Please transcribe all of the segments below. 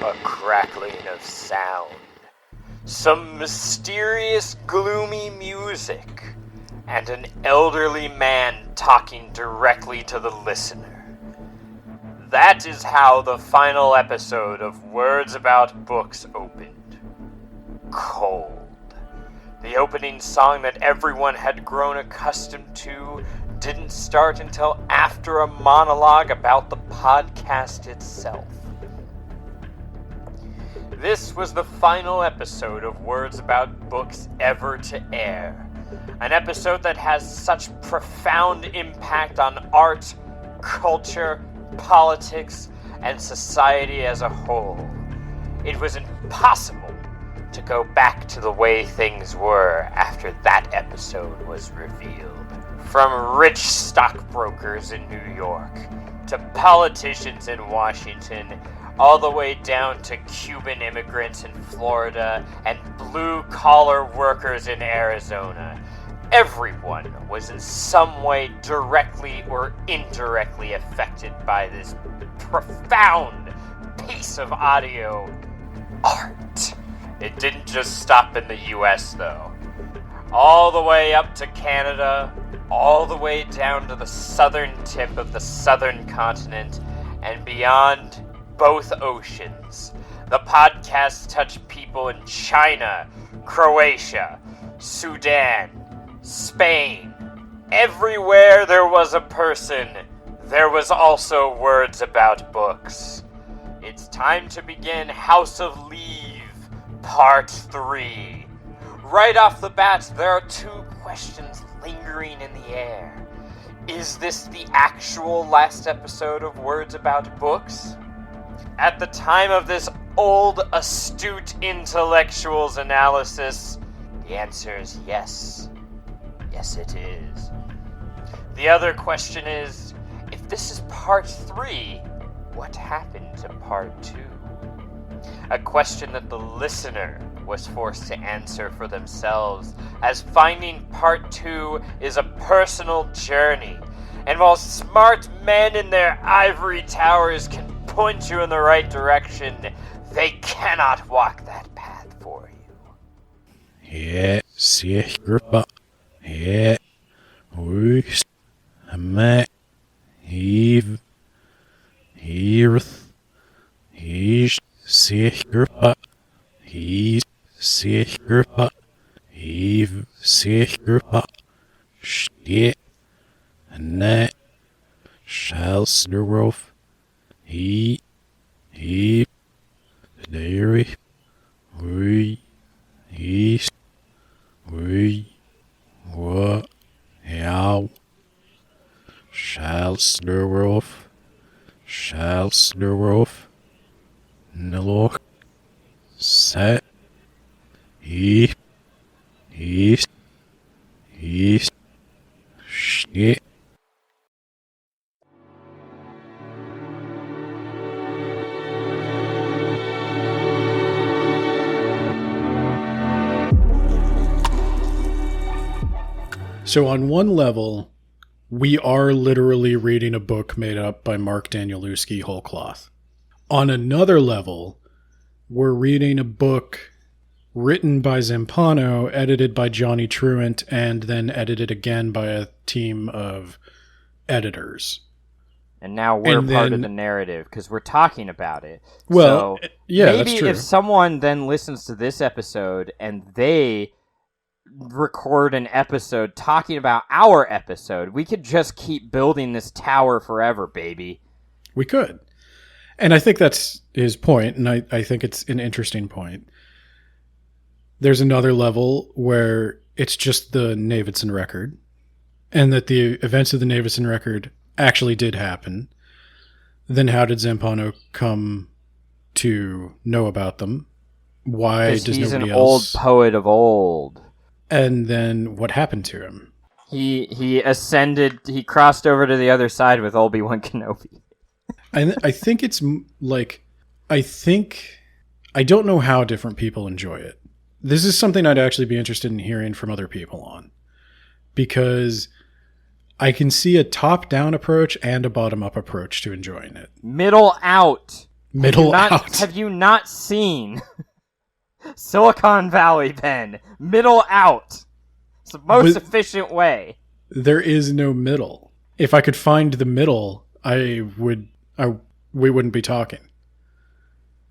a crackling of sound, some mysterious, gloomy music, and an elderly man talking directly to the listener. That is how the final episode of Words About Books opened. Cold. The opening song that everyone had grown accustomed to didn't start until after a monologue about the podcast itself. This was the final episode of Words About Books ever to air. An episode that has such profound impact on art, culture, politics, and society as a whole. It was impossible to go back to the way things were after that episode was revealed. From rich stockbrokers in New York, to politicians in Washington, all the way down to Cuban immigrants in Florida and blue-collar workers in Arizona, everyone was in some way directly or indirectly affected by this profound piece of audio art. It didn't just stop in the US, though. All the way up to Canada, all the way down to the southern tip of the southern continent, and beyond both oceans. The podcast touched people in China, Croatia, Sudan, Spain. Everywhere there was a person, there was also Words About Books. It's time to begin House of Leave, Part 3. Right off the bat, there are two questions lingering in the air. Is this the actual last episode of Words About Books? At the time of this old, astute intellectual's analysis, the answer is yes. Yes, it is. The other question is, if this is Part 3, what happened to Part 2? A question that the listener was forced to answer for themselves, as finding Part 2 is a personal journey. And while smart men in their ivory towers can point you in the right direction, they cannot walk that path for you. Yeah, sicher, yeah, who's a Eve, heareth, he's sicher, he's sicher, Eve sicher, steht, ne, shall snurrof, he, dairy, we, he's, we, what, how, shall snurrof, nilok, set, he, shit. So on one level, we are literally reading a book made up by Mark Danielewski whole cloth. On another level, we're reading a book written by Zampano, edited by Johnny Truant, and then edited again by a team of editors. And now we're part of the narrative, because we're talking about it. Well, so yeah, maybe that's true. If someone then listens to this episode and they record an episode talking about our episode, we could just keep building this tower forever, baby. We could. And I think that's his point, and I think it's an interesting point. There's another level where it's just the Navidson record, and that the events of the Navidson record actually did happen. Then how did Zampano come to know about them? Why does nobody else? He's an old poet of old. And then what happened to him? He ascended, he crossed over to the other side with Obi-Wan Kenobi. I think it's like, I don't know how different people enjoy it. This is something I'd actually be interested in hearing from other people on. Because I can see a top-down approach and a bottom-up approach to enjoying it. Middle out. Middle out. Have you not seen Silicon Valley, Ben? Middle out. It's the most efficient way. There is no middle. If I could find the middle, we wouldn't be talking.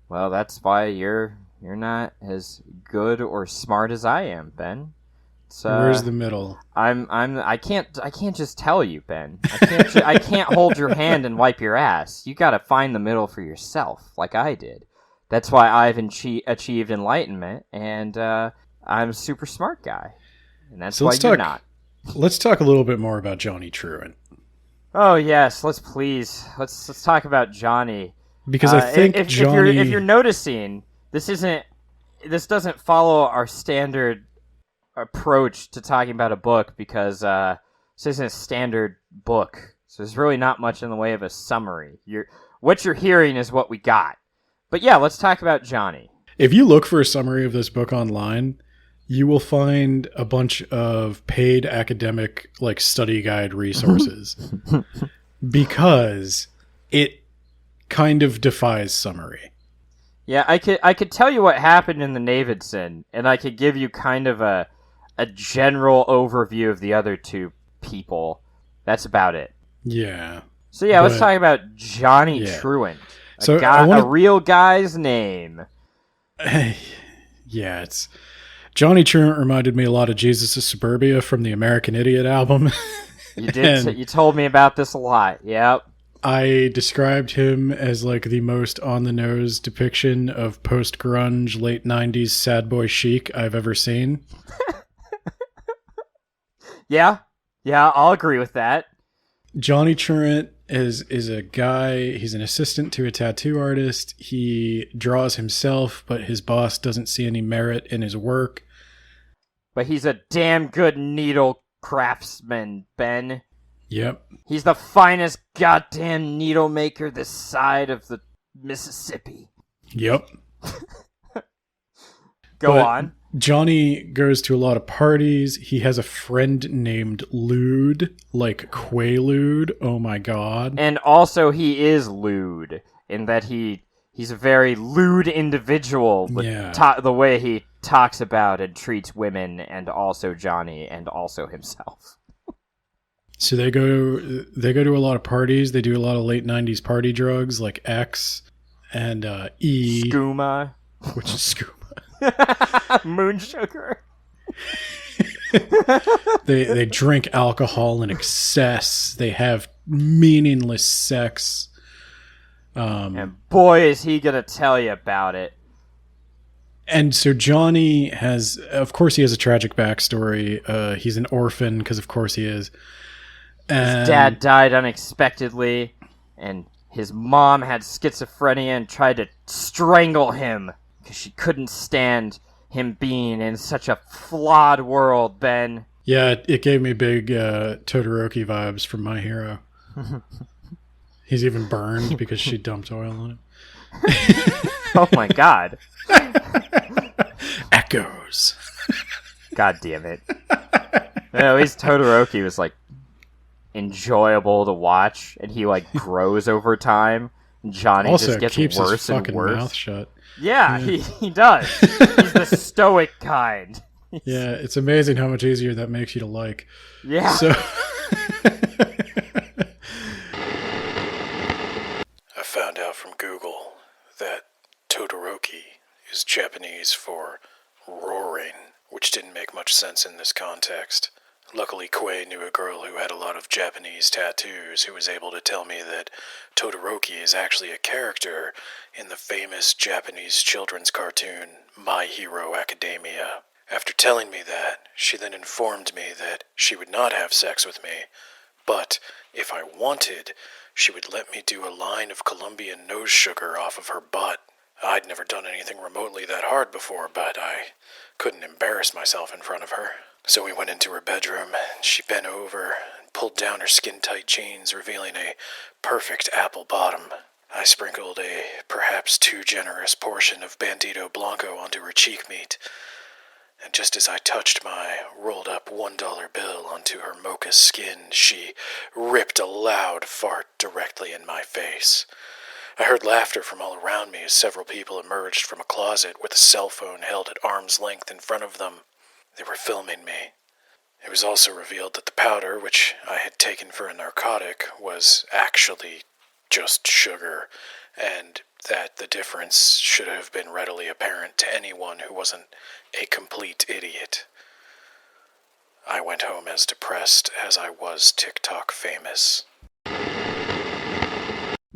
Well, that's why you're not as good or smart as I am, Ben. Where's the middle? I can't just tell you, Ben. I can't hold your hand and wipe your ass. You got to find the middle for yourself, like I did. That's why I've achieved enlightenment, and I'm a super smart guy, and that's why you're not. Let's talk a little bit more about Johnny Truant. Oh yes, let's talk about Johnny. Because I think if you're noticing, this doesn't follow our standard approach to talking about a book, because this isn't a standard book, so there's really not much in the way of a summary. What you're hearing is what we got. But yeah, let's talk about Johnny. If you look for a summary of this book online, you will find a bunch of paid academic study guide resources because it kind of defies summary. Yeah, I could tell you what happened in the Davidson, and I could give you kind of a general overview of the other two people. That's about it. Yeah. So yeah, let's talk about Johnny Truant. A real guy's name. Yeah, it's Johnny Truant reminded me a lot of Jesus of Suburbia from the American Idiot album. You did. You told me about this a lot. Yep. I described him as the most on-the-nose depiction of post-grunge, late 90s sad boy chic I've ever seen. Yeah, I'll agree with that. Johnny Truant is a guy, he's an assistant to a tattoo artist. He draws himself, but his boss doesn't see any merit in his work. But he's a damn good needle craftsman, Ben. Yep. He's the finest goddamn needle maker this side of the Mississippi. Yep. Go on. Johnny goes to a lot of parties. He has a friend named Lude, like Quaalude. Oh my god. And also he is lewd, in that he's a very lewd individual with the way he talks about and treats women, and also Johnny, and also himself. So they go to a lot of parties. They do a lot of late 90s party drugs like X and E. Skooma. Which is skooma. Moon sugar. They drink alcohol in excess. They have meaningless sex. And boy, is he going to tell you about it. And so Johnny has, of course, he has a tragic backstory. He's an orphan, because of course he is. His dad died unexpectedly, and his mom had schizophrenia and tried to strangle him because she couldn't stand him being in such a flawed world, Ben. Yeah, it gave me big Todoroki vibes from My Hero. He's even burned because she dumped oil on him. Oh my god. Echoes. God damn it. At least Todoroki was enjoyable to watch, and he grows over time. Johnny also just gets keeps worse his fucking and worse. mouth shut. Yeah, he does. He's the stoic kind. Yeah, it's amazing how much easier that makes you to like. Yeah. So I found out from Google that Todoroki is Japanese for roaring, which didn't make much sense in this context. Luckily, Quay knew a girl who had a lot of Japanese tattoos who was able to tell me that Todoroki is actually a character in the famous Japanese children's cartoon My Hero Academia. After telling me that, she then informed me that she would not have sex with me, but if I wanted, she would let me do a line of Colombian nose sugar off of her butt. I'd never done anything remotely that hard before, but I couldn't embarrass myself in front of her. So we went into her bedroom, and she bent over and pulled down her skin-tight jeans, revealing a perfect apple bottom. I sprinkled a perhaps too generous portion of Bandito Blanco onto her cheek meat, and just as I touched my rolled-up $1 bill onto her mocha skin, she ripped a loud fart directly in my face. I heard laughter from all around me as several people emerged from a closet with a cell phone held at arm's length in front of them. They were filming me. It was also revealed that the powder, which I had taken for a narcotic, was actually just sugar, and that the difference should have been readily apparent to anyone who wasn't a complete idiot. I went home as depressed as I was TikTok famous.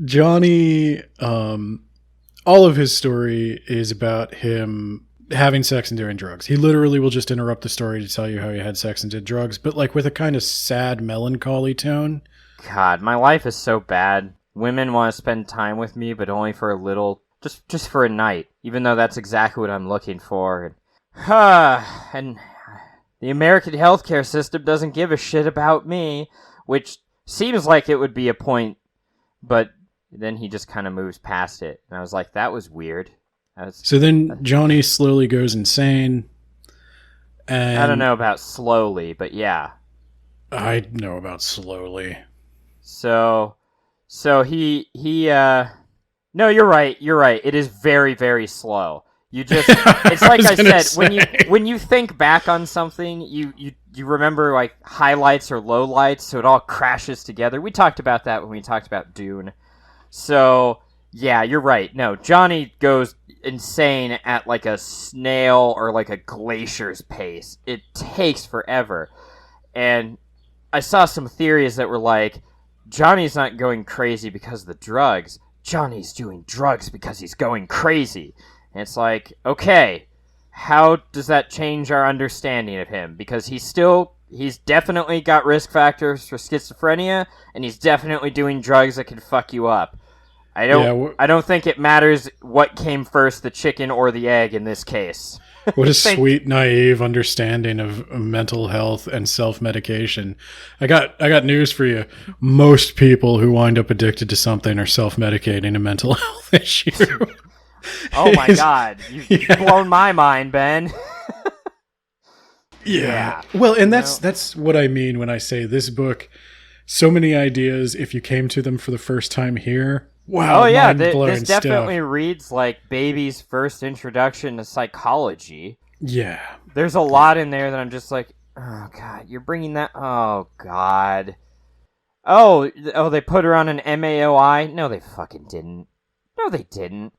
Johnny, all of his story is about him having sex and doing drugs. He literally will just interrupt the story to tell you how he had sex and did drugs, but like with a kind of sad, melancholy tone. God, my life is so bad. Women want to spend time with me, but only for a little, just for a night, even though that's exactly what I'm looking for. And the American healthcare system doesn't give a shit about me, which seems like it would be a point, but then he just kind of moves past it. And I was like, that was weird. So then Johnny slowly goes insane. And I don't know about slowly, but yeah. I know about slowly. So he no, you're right. It is very, very slow. You just, it's like I said, when you think back on something, you remember like highlights or lowlights, so it all crashes together. We talked about that when we talked about Dune. So, yeah, you're right. No, Johnny goes insane at like a snail or like a glacier's pace. It takes forever. And I saw some theories that were like, Johnny's not going crazy because of the drugs. Johnny's doing drugs because he's going crazy. And it's like, okay, how does that change our understanding of him? Because he's definitely got risk factors for schizophrenia, and he's definitely doing drugs that can fuck you up. I don't think it matters what came first, the chicken or the egg in this case. What a sweet, naive understanding of mental health and self-medication. I got news for you. Most people who wind up addicted to something are self-medicating a mental health issue. Oh my God. You've blown my mind, Ben. Yeah. Well, and that's what I mean when I say this book, so many ideas, if you came to them for the first time here, wow. Oh yeah, this definitely reads like baby's first introduction to psychology. Yeah. There's a lot in there that I'm just like, oh God, you're bringing that, oh God. Oh, they put her on an MAOI? No, they fucking didn't. No, they didn't.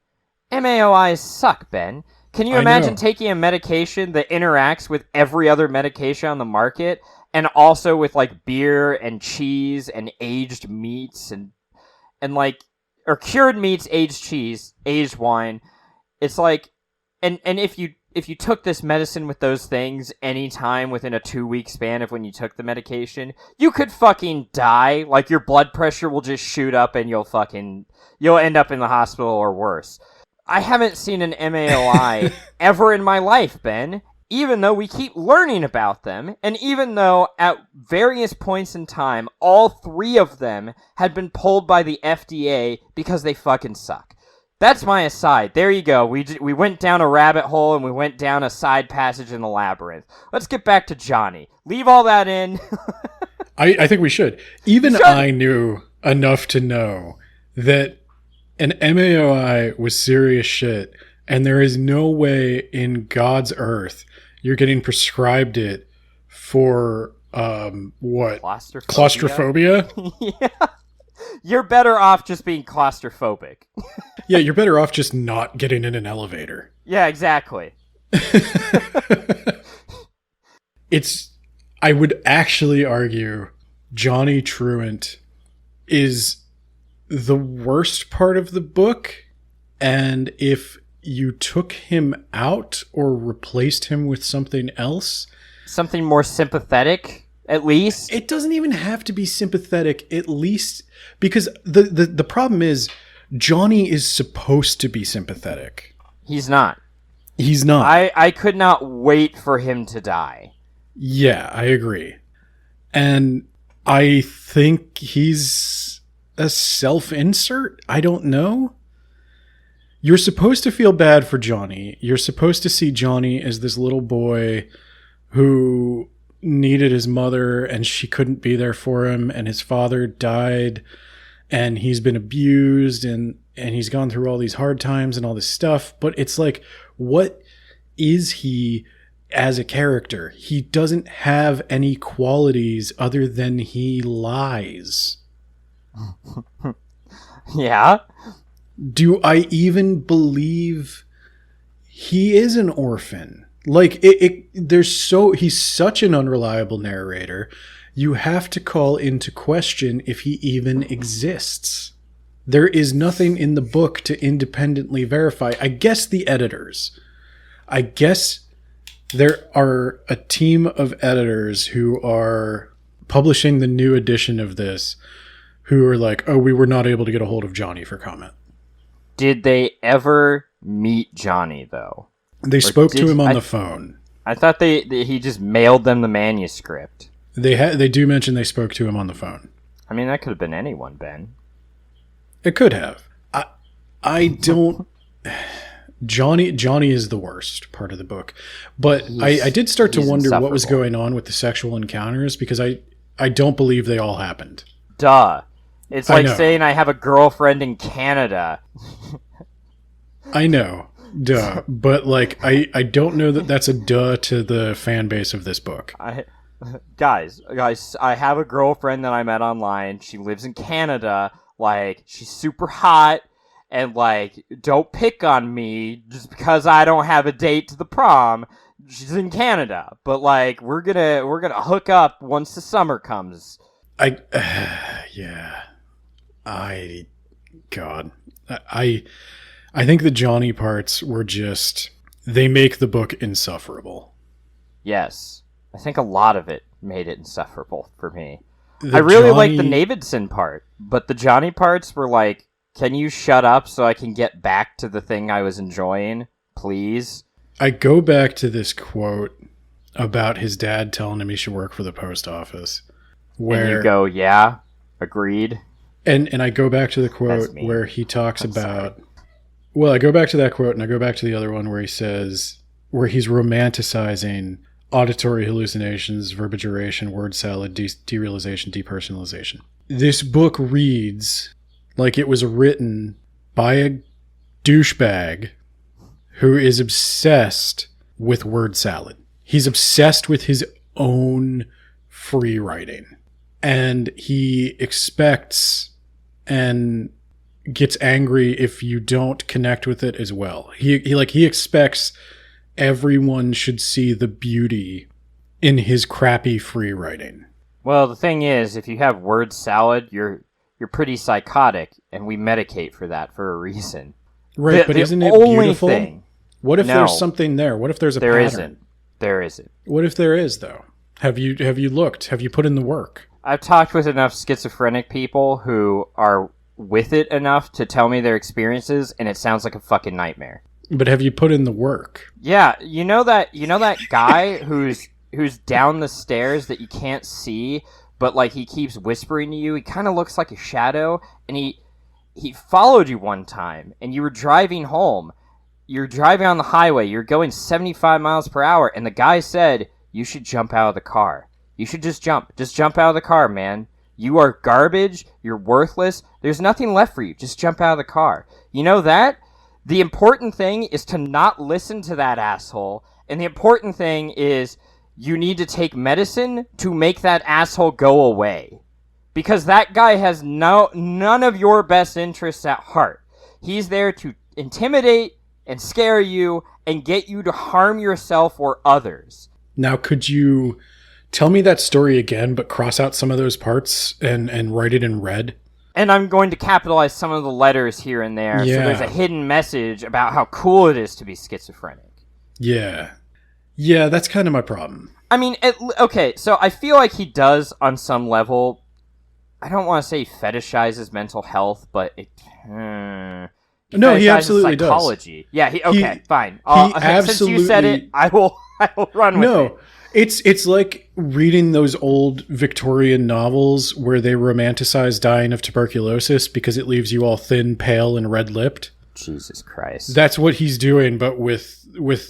MAOIs suck, Ben. Can you imagine taking a medication that interacts with every other medication on the market, and also with like beer and cheese and aged meats and like, or cured meats, aged cheese, aged wine? It's like, and if you took this medicine with those things any time within a 2-week span of when you took the medication, you could fucking die. Like your blood pressure will just shoot up and you'll end up in the hospital or worse. I haven't seen an MAOI ever in my life, Ben, even though we keep learning about them, and even though at various points in time, all 3 of them had been pulled by the FDA because they fucking suck. That's my aside. There you go. We went down a rabbit hole and we went down a side passage in the labyrinth. Let's get back to Johnny. Leave all that in. I think we should. I knew enough to know that an MAOI was serious shit, and there is no way in God's earth you're getting prescribed it for what? Claustrophobia? Yeah. You're better off just being claustrophobic. Yeah, you're better off just not getting in an elevator. Yeah, exactly. I would actually argue Johnny Truant is the worst part of the book, and if you took him out or replaced him with something else, something more sympathetic, at least. It doesn't even have to be sympathetic, at least, because the problem is Johnny is supposed to be sympathetic. He's not. I could not wait for him to die. Yeah, I agree. And I think he's a self-insert? I don't know. You're supposed to feel bad for Johnny. You're supposed to see Johnny as this little boy who needed his mother and she couldn't be there for him, and his father died and he's been abused, and and he's gone through all these hard times and all this stuff, but it's like, what is he as a character? He doesn't have any qualities other than he lies. Yeah? Do I even believe he is an orphan? Like, he's such an unreliable narrator. You have to call into question if he even exists. There is nothing in the book to independently verify. I guess the editors. I guess there are a team of editors who are publishing the new edition of this who are like, oh, we were not able to get a hold of Johnny for comment. Did they ever meet Johnny, though? They spoke to him on the phone. I thought he just mailed them the manuscript. They do mention they spoke to him on the phone. I mean, that could have been anyone, Ben. It could have. I don't... Johnny is the worst part of the book. But I did start to wonder what was going on with the sexual encounters, because I don't believe they all happened. Duh. It's like saying I have a girlfriend in Canada. I know. Duh. But, like, I don't know that that's a duh to the fan base of this book. Guys, I have a girlfriend that I met online. She lives in Canada. Like, she's super hot. And, like, don't pick on me just because I don't have a date to the prom. She's in Canada. But, like, we're gonna hook up once the summer comes. Yeah. God. I think the Johnny parts were just... They make the book insufferable. Yes. I think a lot of it made it insufferable for me. I really like the Davidson part, but the Johnny parts were like, can you shut up so I can get back to the thing I was enjoying, please? I go back to this quote about his dad telling him he should work for the post office. And you go, yeah, agreed. And I go back to the quote where he talks about... Well, I go back to that quote, and I go back to the other one where he says... Where he's romanticizing auditory hallucinations, verbigeration, word salad, derealization, depersonalization. This book reads like it was written by a douchebag who is obsessed with word salad. He's obsessed with his own free writing. And he expects and gets angry if you don't connect with it as well. He expects everyone should see the beauty in his crappy free writing. Well, the thing is, if you have word salad, you're pretty psychotic, and we medicate for that for a reason. Right, but isn't it beautiful? What if there's something there? What if there's a pattern? There isn't. What if there is, though? Have you looked? Have you put in the work? I've talked with enough schizophrenic people who are with it enough to tell me their experiences, and it sounds like a fucking nightmare. But have you put in the work? Yeah, you know that guy who's down the stairs that you can't see, but like he keeps whispering to you. He kind of looks like a shadow, and he followed you one time, and you were driving home. You're driving on the highway. You're going 75 miles per hour, and the guy said, you should jump out of the car. You should just jump. Just jump out of the car, man. You are garbage. You're worthless. There's nothing left for you. Just jump out of the car. You know that? The important thing is to not listen to that asshole. And the important thing is you need to take medicine to make that asshole go away. Because that guy has none of your best interests at heart. He's there to intimidate and scare you and get you to harm yourself or others. Now, could you tell me that story again, but cross out some of those parts and write it in red? And I'm going to capitalize some of the letters here and there. Yeah. So there's a hidden message about how cool it is to be schizophrenic. Yeah. Yeah, that's kind of my problem. I mean, okay, so I feel like he does on some level. I don't want to say feshizes mental health, but no, he absolutely psychology. Does. Yeah, fine. Since you said it, I will run with it. No, it's like reading those old Victorian novels where they romanticize dying of tuberculosis because it leaves you all thin, pale, and red-lipped. Jesus Christ. That's what he's doing, but with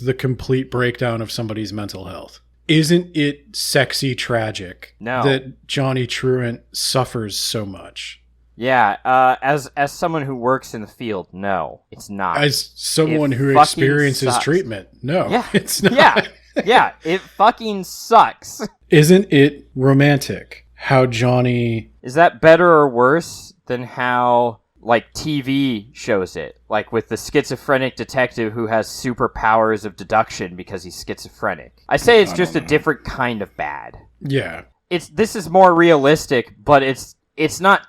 the complete breakdown of somebody's mental health. Isn't it sexy tragic that Johnny Truant suffers so much? Yeah, as someone who works in the field, no, it's not. As someone It who fucking experiences sucks. treatment, no, Yeah, it's not. yeah, it fucking sucks. Isn't it romantic how Johnny... Is that better or worse than how, like, TV shows it? Like, with the schizophrenic detective who has superpowers of deduction because he's schizophrenic. I say it's just a different kind of bad. Yeah. This is more realistic, but it's not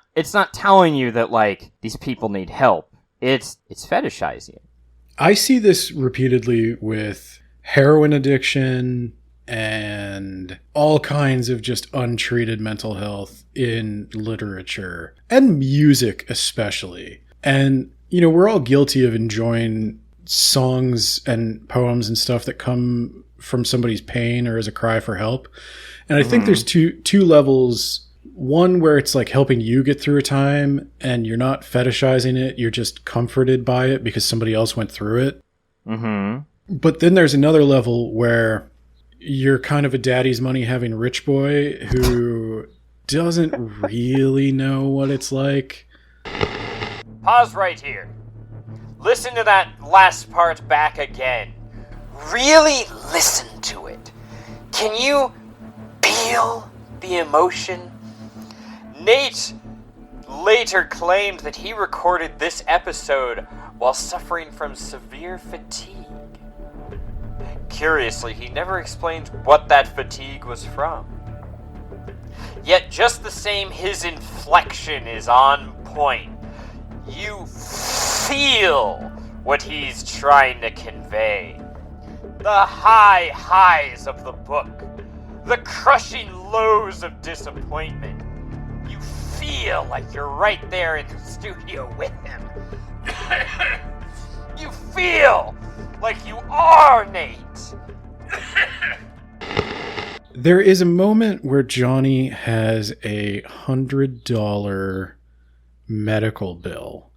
telling you that, like, these people need help. It's fetishizing. I see this repeatedly with heroin addiction and all kinds of just untreated mental health in literature and music especially. And, you know, we're all guilty of enjoying songs and poems and stuff that come from somebody's pain or as a cry for help. And I think there's two levels. One where it's like helping you get through a time and you're not fetishizing it. You're just comforted by it because somebody else went through it. Mm-hmm. But then there's another level where you're kind of a daddy's money having rich boy who doesn't really know what it's like. Pause right here. Listen to that last part back again. Really listen to it. Can you feel the emotion? Nate later claimed that he recorded this episode while suffering from severe fatigue. Curiously, he never explained what that fatigue was from. Yet just the same, his inflection is on point. You feel what he's trying to convey. The high highs of the book. The crushing lows of disappointment. You feel like you're right there in the studio with him. You feel like you are Nate. There is a moment where Johnny has a $100 medical bill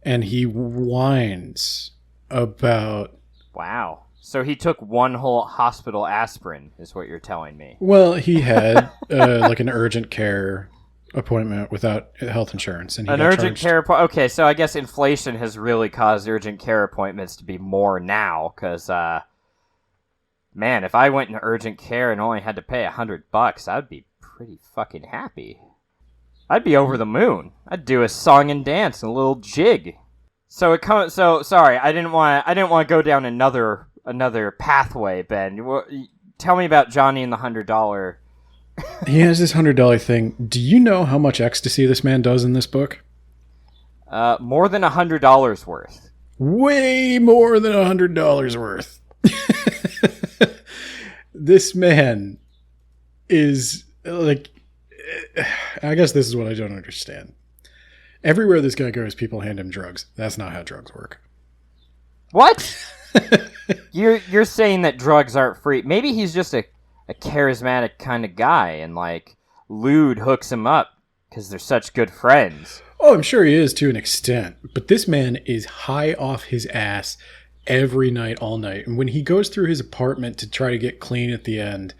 and he whines about... Wow. So he took one whole hospital aspirin, is what you're telling me. Well, he had like an urgent care appointment without health insurance. And he An got urgent charged. care appointment. Okay, so I guess inflation has really caused urgent care appointments to be more now, because, man, if I went into urgent care and only had to pay $100, I'd be pretty fucking happy. I'd be over the moon. I'd do a song and dance and a little jig. So it comes. So sorry, I didn't want to go down another pathway, Ben. Tell me about Johnny and the $100. He has this $100 thing. Do you know how much ecstasy this man does in this book? More than $100 worth. Way more than $100 worth. This man is like, I guess this is what I don't understand. Everywhere this guy goes, people hand him drugs. That's not how drugs work. What? You're saying that drugs aren't free. Maybe he's just a charismatic kind of guy, and like Lude hooks him up because they're such good friends. Oh, I'm sure he is to an extent, but this man is high off his ass every night, all night. And when he goes through his apartment to try to get clean at the end,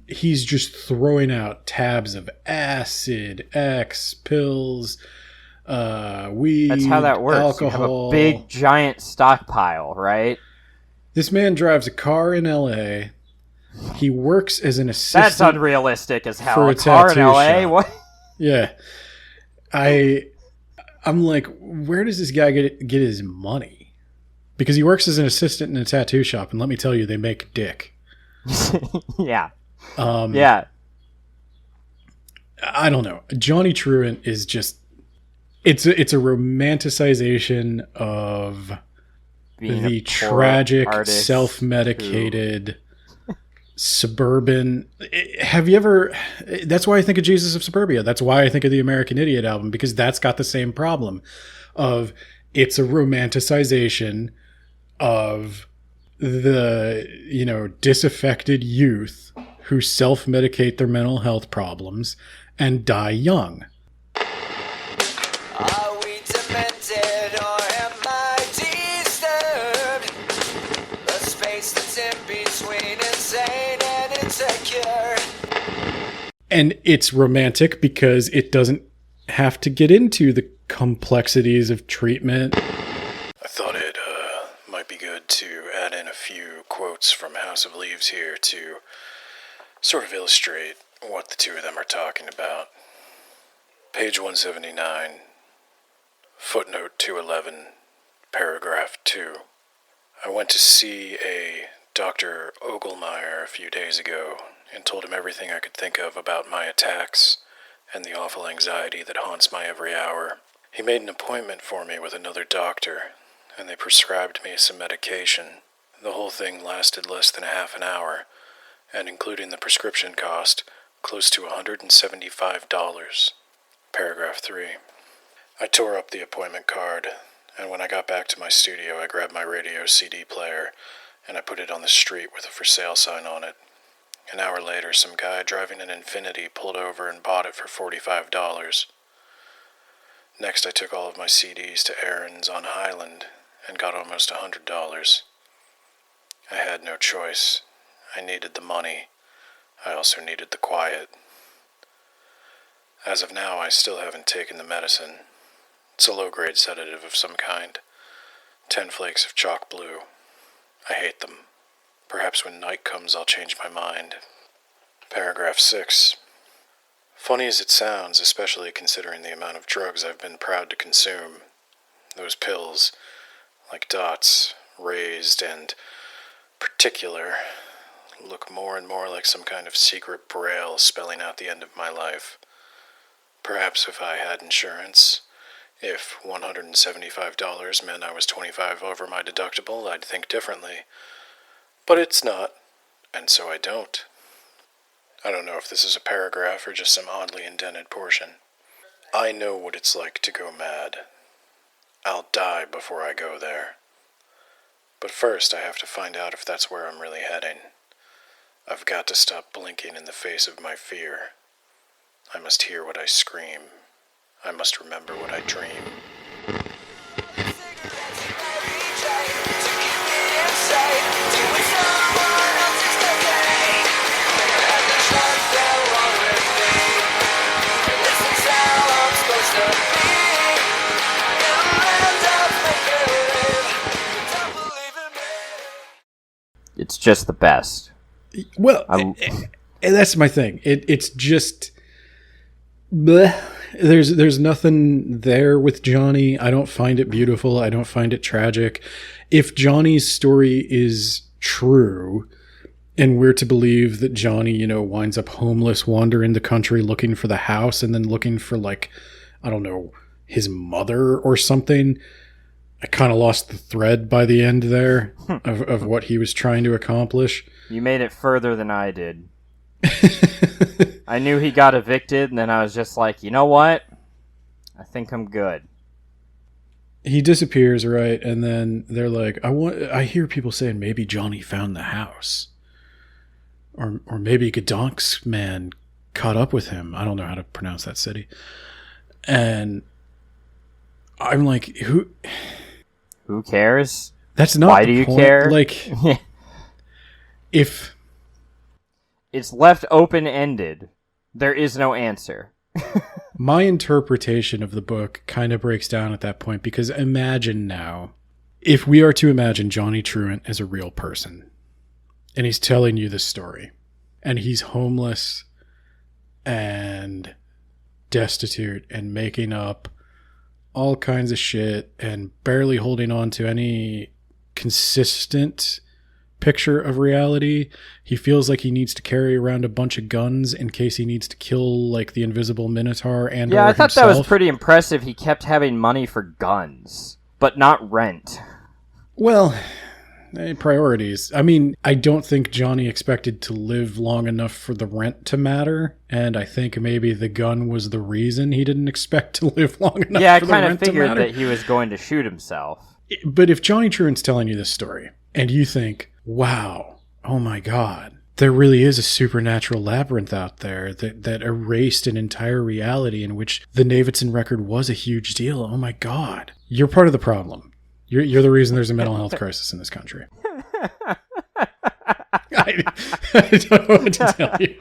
he's just throwing out tabs of acid, X, pills, weed. That's how that works. Alcohol. You have a big giant stockpile, right? This man drives a car in LA. He works as an assistant. That's unrealistic as hell. for A a car in tattoo LA? shop. What? Yeah. I'm like, where does this guy get his money? Because he works as an assistant in a tattoo shop, and let me tell you, they make dick. Yeah. Yeah. I don't know. Johnny Truant is just it's a romanticization of Being the a poor tragic, artist self-medicated suburban. Have you ever? That's why I think of Jesus of Suburbia. That's why I think of the American Idiot album, because that's got the same problem of it's a romanticization of the, you know, disaffected youth who self-medicate their mental health problems and die young. Are we demented or am I disturbed? The space that's in between insane and insecure. And it's romantic because it doesn't have to get into the complexities of treatment. I thought it might be good to add in a few quotes from House of Leaves here to sort of illustrate what the two of them are talking about. Page 179, footnote 211, paragraph 2. I went to see a Dr. Ogelmeyer a few days ago and told him everything I could think of about my attacks and the awful anxiety that haunts my every hour. He made an appointment for me with another doctor, and they prescribed me some medication. The whole thing lasted less than a half an hour, and including the prescription cost, close to $175. Paragraph 3. I tore up the appointment card, and when I got back to my studio, I grabbed my radio CD player, and I put it on the street with a for sale sign on it. An hour later, some guy driving an Infiniti pulled over and bought it for $45. Next, I took all of my CDs to Aaron's on Highland and got almost $100. I had no choice. I needed the money. I also needed the quiet. As of now, I still haven't taken the medicine. It's a low-grade sedative of some kind. 10 flakes of chalk blue. I hate them. Perhaps when night comes I'll change my mind. Paragraph 6. Funny as it sounds, especially considering the amount of drugs I've been proud to consume. Those pills, like dots, raised and particular, look more and more like some kind of secret braille spelling out the end of my life. Perhaps if I had insurance, if $175 meant I was 25 over my deductible, I'd think differently. But it's not, and so I don't. I don't know if this is a paragraph or just some oddly indented portion. I know what it's like to go mad. I'll die before I go there. But first I have to find out if that's where I'm really heading. I've got to stop blinking in the face of my fear. I must hear what I scream. I must remember what I dream. It's just the best. Well, and that's my thing. It's just... bleh. There's nothing there with Johnny. I don't find it beautiful. I don't find it tragic. If Johnny's story is true, and we're to believe that Johnny, winds up homeless, wandering the country looking for the house, and then looking for, I don't know, his mother or something, I kind of lost the thread by the end there of what he was trying to accomplish. You made it further than I did. I knew he got evicted, and then I was just like, you know what? I think I'm good. He disappears, right? And then they're like, I hear people saying maybe Johnny found the house. Or maybe Gdank's man caught up with him. I don't know how to pronounce that city. And I'm like, who cares? That's not Why the do you point. care? Like, if... It's left open-ended. There is no answer. My interpretation of the book kind of breaks down at that point, because imagine now, if we are to imagine Johnny Truant as a real person, and he's telling you this story, and he's homeless and destitute and making up all kinds of shit and barely holding on to any consistent picture of reality. He feels like he needs to carry around a bunch of guns in case he needs to kill the invisible Minotaur and I thought himself. that was pretty impressive. He kept having money for guns, but not rent. Well, priorities. I mean, I don't think Johnny expected to live long enough for the rent to matter, and I think maybe the gun was the reason he didn't expect to live long enough Yeah, I for the kind of rent to figured matter. that he was going to shoot himself. But if Johnny Truant's telling you this story, and you think, wow, oh my God, there really is a supernatural labyrinth out there that erased an entire reality in which the Davidson record was a huge deal. Oh my God. You're part of the problem. You're the reason there's a mental health crisis in this country. I don't know what to tell you.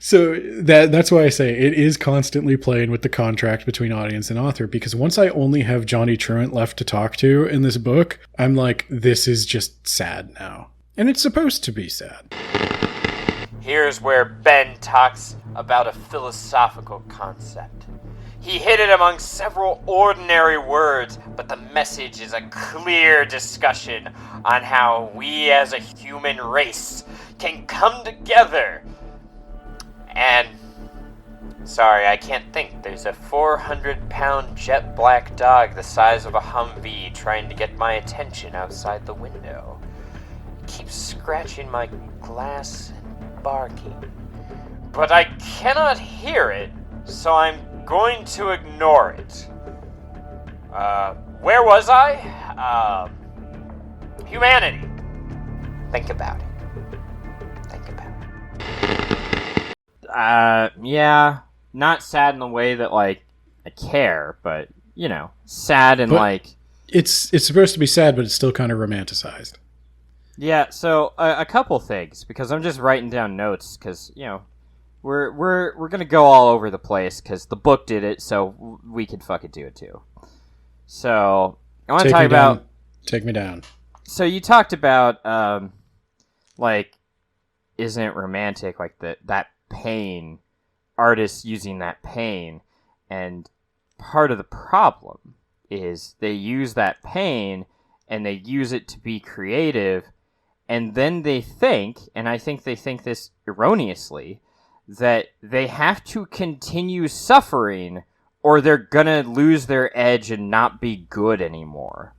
So that's why I say it is constantly playing with the contract between audience and author, because once I only have Johnny Truant left to talk to in this book, I'm like, this is just sad now. And it's supposed to be sad. Here's where Ben talks about a philosophical concept. He hid it among several ordinary words, but the message is a clear discussion on how we as a human race can come together. And, sorry, I can't think. There's a 400-pound jet black dog the size of a Humvee trying to get my attention outside the window. It keeps scratching my glass and barking. But I cannot hear it, so I'm going to ignore it. Where was I? Humanity. Think about it. Think about it. Yeah, not sad in the way that, like, I care, but, you know, sad and, like... It's supposed to be sad, but it's still kind of romanticized. Yeah, so, a couple things, because I'm just writing down notes, because, you know, we're gonna go all over the place, because the book did it, so we could fucking do it, too. So, I want to talk about... Take me down. So, you talked about, like, isn't it romantic, like, that pain, artists using that pain, and part of the problem is they use that pain and they use it to be creative, and then they think, and I think they think this erroneously, that they have to continue suffering or they're gonna lose their edge and not be good anymore.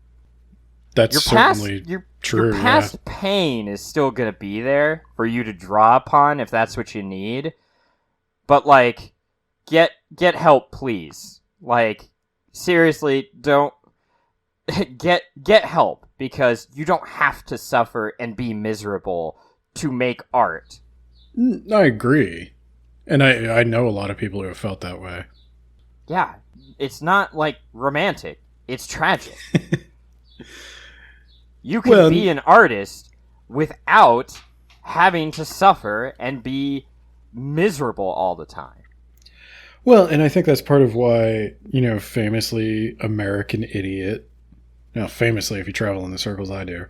That's certainly true. Your past pain is still going to be there for you to draw upon if that's what you need. But, like, get help, please. Like, seriously, don't... Get help, because you don't have to suffer and be miserable to make art. I agree. And I know a lot of people who have felt that way. Yeah, it's not, like, romantic. It's tragic. You can be an artist without having to suffer and be miserable all the time. Well, and I think that's part of why, you know, famously American Idiot, now famously if you travel in the circles I do,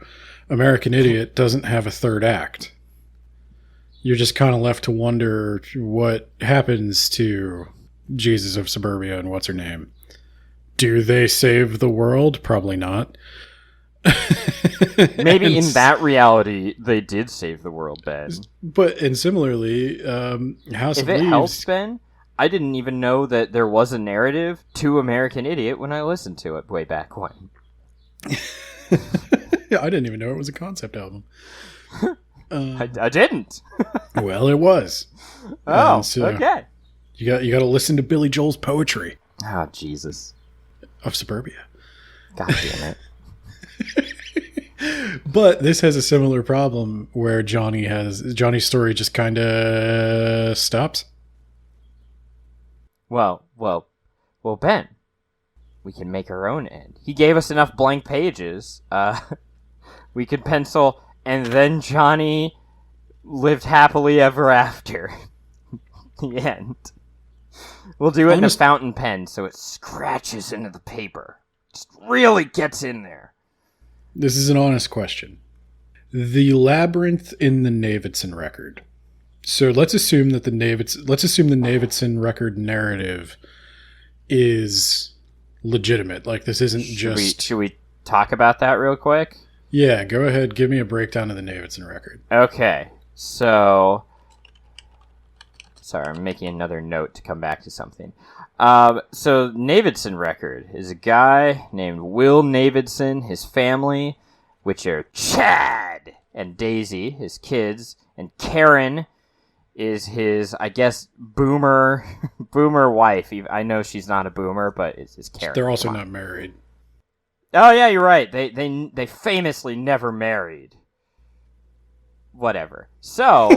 American Idiot doesn't have a third act. You're just kind of left to wonder what happens to Jesus of Suburbia and what's her name. Do they save the world? Probably not. Maybe in that reality they did save the world, Ben. But and similarly, House of Leaves. If it helps, Ben, I didn't even know that there was a narrative to American Idiot when I listened to it way back when. Yeah, I didn't even know it was a concept album. I didn't. Well, it was. Oh, so okay. You got to listen to Billy Joel's poetry. Oh, Jesus. Of Suburbia. God damn it. But this has a similar problem where Johnny's story just kind of stops. Well, Ben, we can make our own end. He gave us enough blank pages. We could pencil, and then Johnny lived happily ever after. The end. We'll do it in a fountain pen so it scratches into the paper. Just really gets in there. This is an honest question. The labyrinth in the Navidson record. So let's assume the Navidson record narrative is legitimate. Like this isn't just. Should we talk about that real quick? Yeah, go ahead. Give me a breakdown of the Navidson record. Okay, so sorry, I'm making another note to come back to something. So Navidson record is a guy named Will Navidson, his family, which are Chad and Daisy, his kids, and Karen is his, I guess, boomer wife. I know she's not a boomer, but it's his Karen. They're also not married. Oh yeah, you're right. They famously never married. Whatever. So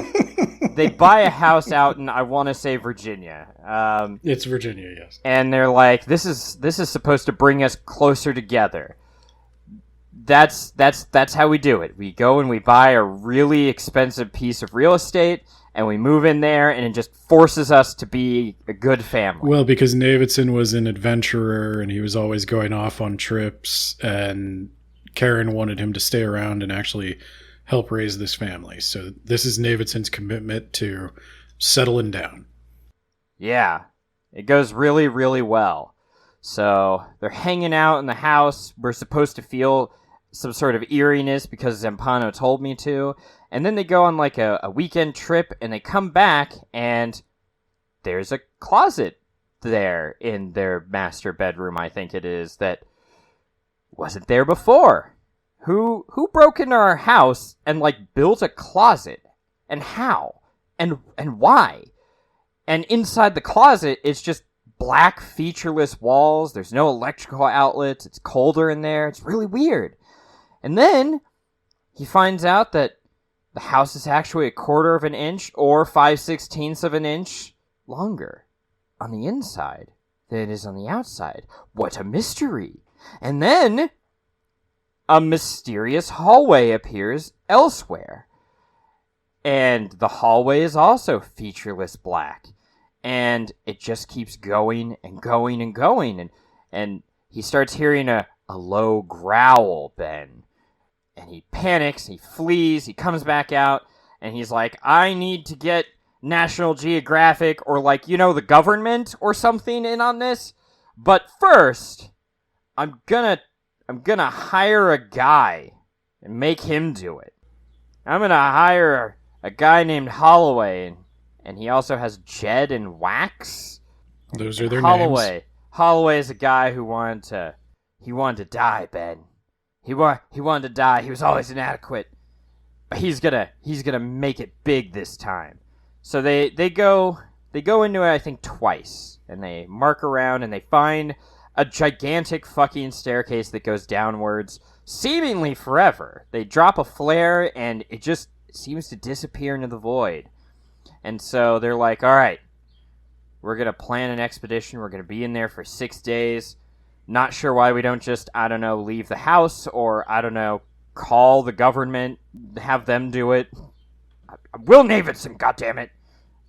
they buy a house out in, I want to say, Virginia. It's Virginia, yes. And they're like, this is supposed to bring us closer together. That's how we do it. We go and we buy a really expensive piece of real estate, and we move in there, and it just forces us to be a good family. Well, because Davidson was an adventurer, and he was always going off on trips, and Karen wanted him to stay around and actually help raise this family. So this is Davidson's commitment to settling down. Yeah, it goes really, really well. So they're hanging out in the house. We're supposed to feel some sort of eeriness because Zampano told me to. And then they go on like a weekend trip, and they come back, and there's a closet there in their master bedroom, I think it is, that wasn't there before. Who broke into our house and like built a closet? And how? And why? And inside the closet, it's just black featureless walls. There's no electrical outlets. It's colder in there. It's really weird. And then he finds out that the house is actually 1/4 of an inch or 5/16 of an inch longer on the inside than it is on the outside. What a mystery. And then a mysterious hallway appears elsewhere. And the hallway is also featureless black. And it just keeps going and going and going. And he starts hearing a low growl, Ben. And he panics, he flees, he comes back out, and he's like, I need to get National Geographic or like, the government or something in on this. But first, I'm gonna hire a guy and make him do it. I'm gonna hire a guy named Holloway, and he also has Jed and Wax. Those are their Holloway. names. Holloway is a guy who wanted to die, Ben. He wanted to die. He was always inadequate. But he's gonna make it big this time. So they go into it, I think, twice, and they mark around, and they find a gigantic fucking staircase that goes downwards, seemingly forever. They drop a flare, and it just seems to disappear into the void. And so they're like, all right, we're going to plan an expedition. We're going to be in there for 6 days. Not sure why we don't just, leave the house, or, call the government, have them do it. Will Davidson, goddammit.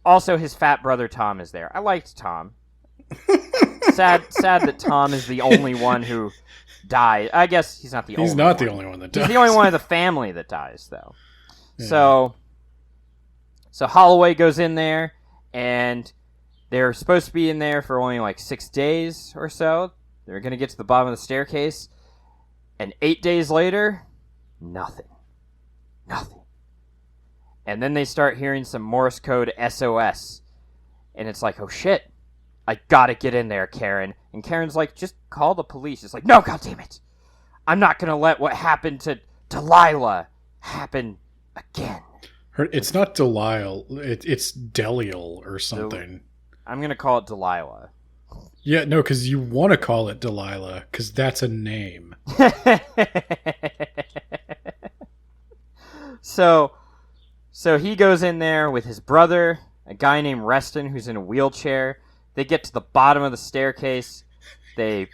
Also, his fat brother Tom is there. I liked Tom. Sad that Tom is the only one who died. I guess he's not the only one. He's not the only one that dies. He's the only one of the family that dies, though. Yeah. So Holloway goes in there, and they're supposed to be in there for only like 6 days or so. They're going to get to the bottom of the staircase, and 8 days later, nothing. And then they start hearing some Morse code SOS, and it's like, oh shit, I gotta get in there, Karen. And Karen's like, just call the police. It's like, no, goddammit, I'm not going to let what happened to Delilah happen again. It's not Delisle. It's Delial or something. I'm going to call it Delilah. Yeah, no, because you want to call it Delilah, because that's a name. So he goes in there with his brother, a guy named Reston, who's in a wheelchair. They get to the bottom of the staircase. There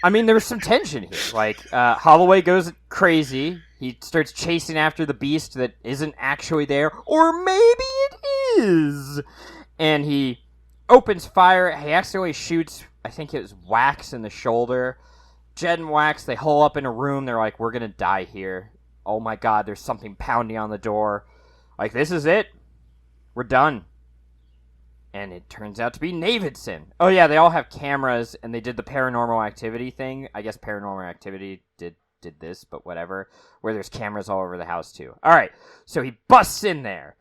was some tension here. Like, Holloway goes crazy. He starts chasing after the beast that isn't actually there. Or maybe it is! And he opens fire. He accidentally shoots, I think it was Wax in the shoulder. Jed and Wax, they hole up in a room. They're like, we're going to die here. Oh my god, there's something pounding on the door. Like, this is it. We're done. And it turns out to be Davidson. Oh yeah, they all have cameras, and they did the Paranormal Activity thing. I guess Paranormal Activity did this, but whatever. Where there's cameras all over the house too. Alright, so he busts in there.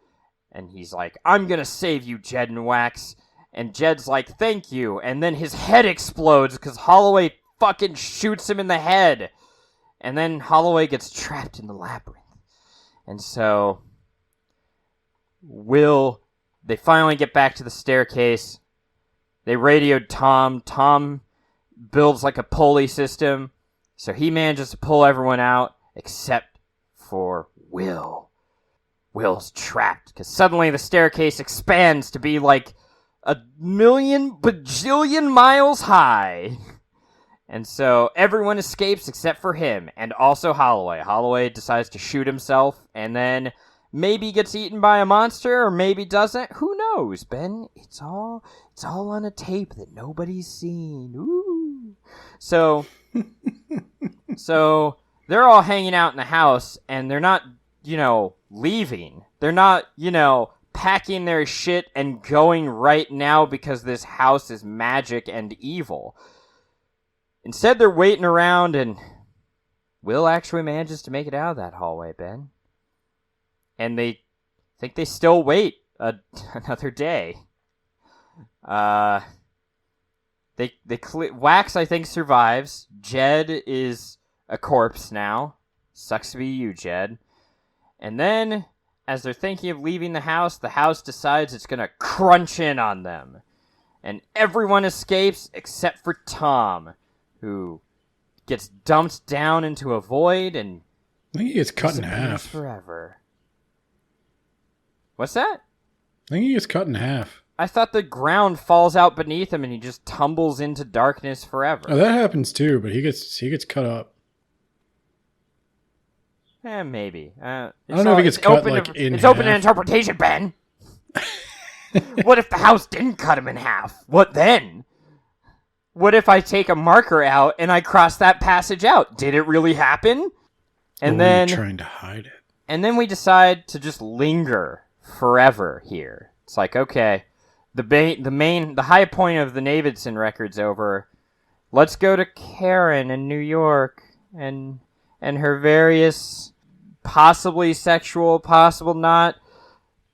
And he's like, I'm gonna save you, Jed and Wax. And Jed's like, thank you. And then his head explodes because Holloway fucking shoots him in the head. And then Holloway gets trapped in the labyrinth. And so they finally get back to the staircase. They radioed Tom. Tom builds like a pulley system. So he manages to pull everyone out except for Will. Will's trapped because suddenly the staircase expands to be like 1,000,000 bajillion miles high. And so everyone escapes except for him and also Holloway. Holloway decides to shoot himself, and then maybe gets eaten by a monster or maybe doesn't. Who knows, Ben? It's all on a tape that nobody's seen. Ooh. So they're all hanging out in the house, and they're not, leaving. They're not, packing their shit and going right now because this house is magic and evil. Instead, they're waiting around, and Will actually manages to make it out of that hallway, Ben. And they think they still wait another day. Wax, I think, survives. Jed is a corpse now. Sucks to be you, Jed. And then, as they're thinking of leaving the house decides it's going to crunch in on them. And everyone escapes except for Tom, who gets dumped down into a void and I think he gets cut in disappears half. forever. What's that? I think he gets cut in half. I thought the ground falls out beneath him and he just tumbles into darkness forever. Oh, that happens too, but he gets cut up. Maybe. I don't know if he gets cut in It's half. open to interpretation, Ben. What if the house didn't cut him in half? What then? What if I take a marker out and I cross that passage out? Did it really happen? And Or were then you trying to hide it. And then we decide to just linger forever here. It's like, okay, the high point of the Davidson record's over. Let's go to Karen in New York and her various possibly sexual, possible not,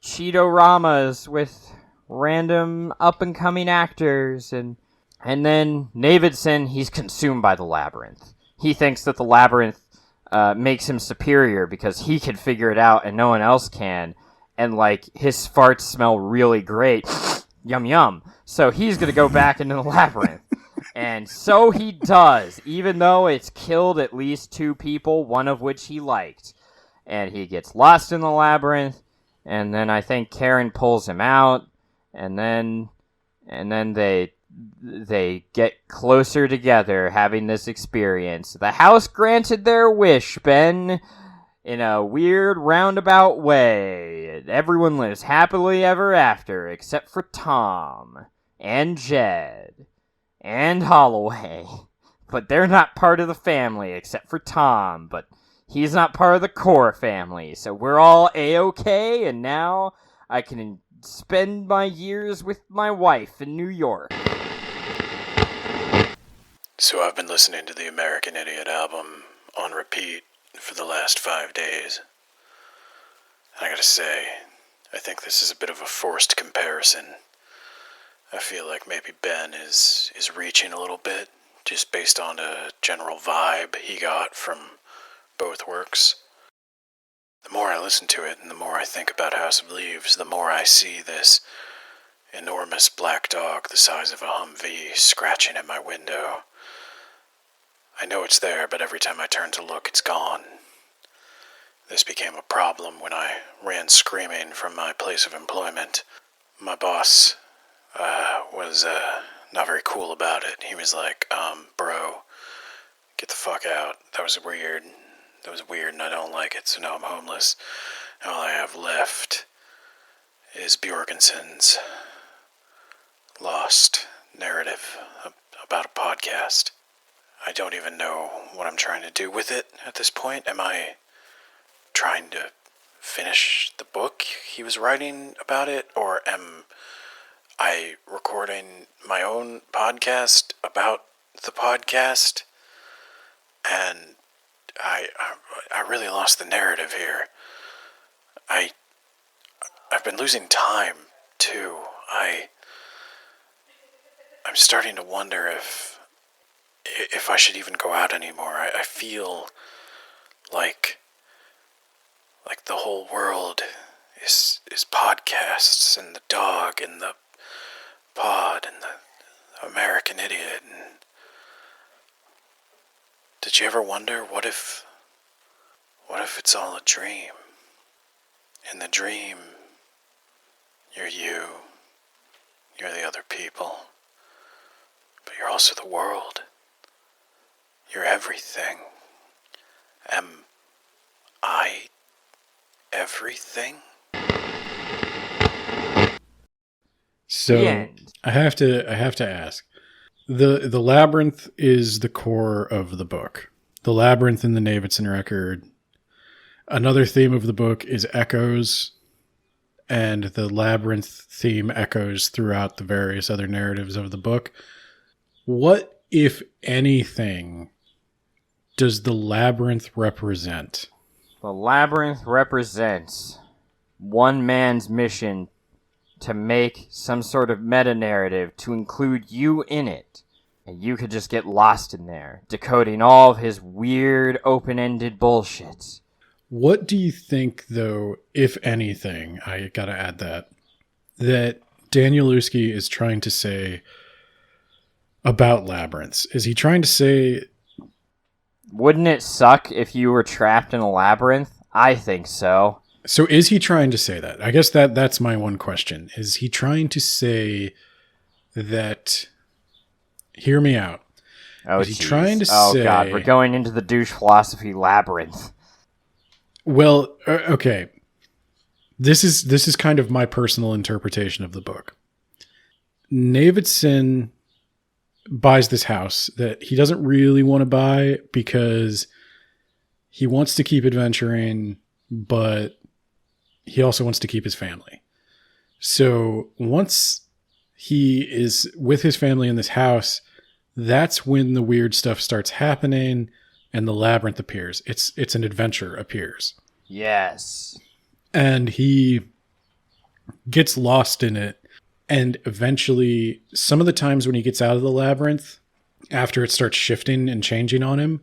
Cheeto-ramas with random up-and-coming actors. And then Davidson, he's consumed by the labyrinth. He thinks that the labyrinth makes him superior because he can figure it out and no one else can. And, his farts smell really great. Yum, yum. So he's going to go back into the labyrinth. And so he does, even though it's killed at least 2 people, one of which he liked. And he gets lost in the labyrinth, and then I think Karen pulls him out, and then they get closer together, having this experience. The house granted their wish, Ben, in a weird roundabout way. Everyone lives happily ever after, except for Tom, and Jed, and Holloway. But they're not part of the family, except for Tom, but he's not part of the core family, so we're all A-okay, and now I can spend my years with my wife in New York. So I've been listening to the American Idiot album on repeat for the last 5 days. I gotta say, I think this is a bit of a forced comparison. I feel like maybe Ben is reaching a little bit, just based on a general vibe he got from both works. The more I listen to it and the more I think about House of Leaves, the more I see this enormous black dog the size of a Humvee scratching at my window. I know it's there, but every time I turn to look, it's gone. This became a problem when I ran screaming from my place of employment. My boss was not very cool about it. He was like, bro, get the fuck out. That was weird and I don't like it, so now I'm homeless. And all I have left is Bjorgensen's lost narrative about a podcast. I don't even know what I'm trying to do with it at this point. Am I trying to finish the book he was writing about it, or am I recording my own podcast about the podcast? And I really lost the narrative here. I've been losing time too. I'm starting to wonder if I should even go out anymore. I feel like the whole world is podcasts and the dog and the pod and the American Idiot. And did you ever wonder what if it's all a dream? In the dream, you're the other people, but you're also the world. You're everything. Am I everything? So The end. I have to ask. The labyrinth is the core of the book. The labyrinth in the Davidson record. Another theme of the book is echoes, and the labyrinth theme echoes throughout the various other narratives of the book. What, if anything, does the labyrinth represent? The labyrinth represents one man's mission to make some sort of meta-narrative to include you in it. And you could just get lost in there, decoding all of his weird, open-ended bullshit. What do you think, though, if anything, I gotta add that Danielewski is trying to say about labyrinths? Is he trying to say... Wouldn't it suck if you were trapped in a labyrinth? I think so. So is he trying to say that? I guess that's my one question. Is he trying to say that... Hear me out. Oh, is he geez. trying to Oh, say... God, we're going into the douche philosophy labyrinth. Well, okay. This is kind of my personal interpretation of the book. Davidson buys this house that he doesn't really want to buy because he wants to keep adventuring, but he also wants to keep his family. So once he is with his family in this house, that's when the weird stuff starts happening and the labyrinth appears. It's an adventure appears. Yes. And he gets lost in it. And eventually, some of the times when he gets out of the labyrinth, after it starts shifting and changing on him,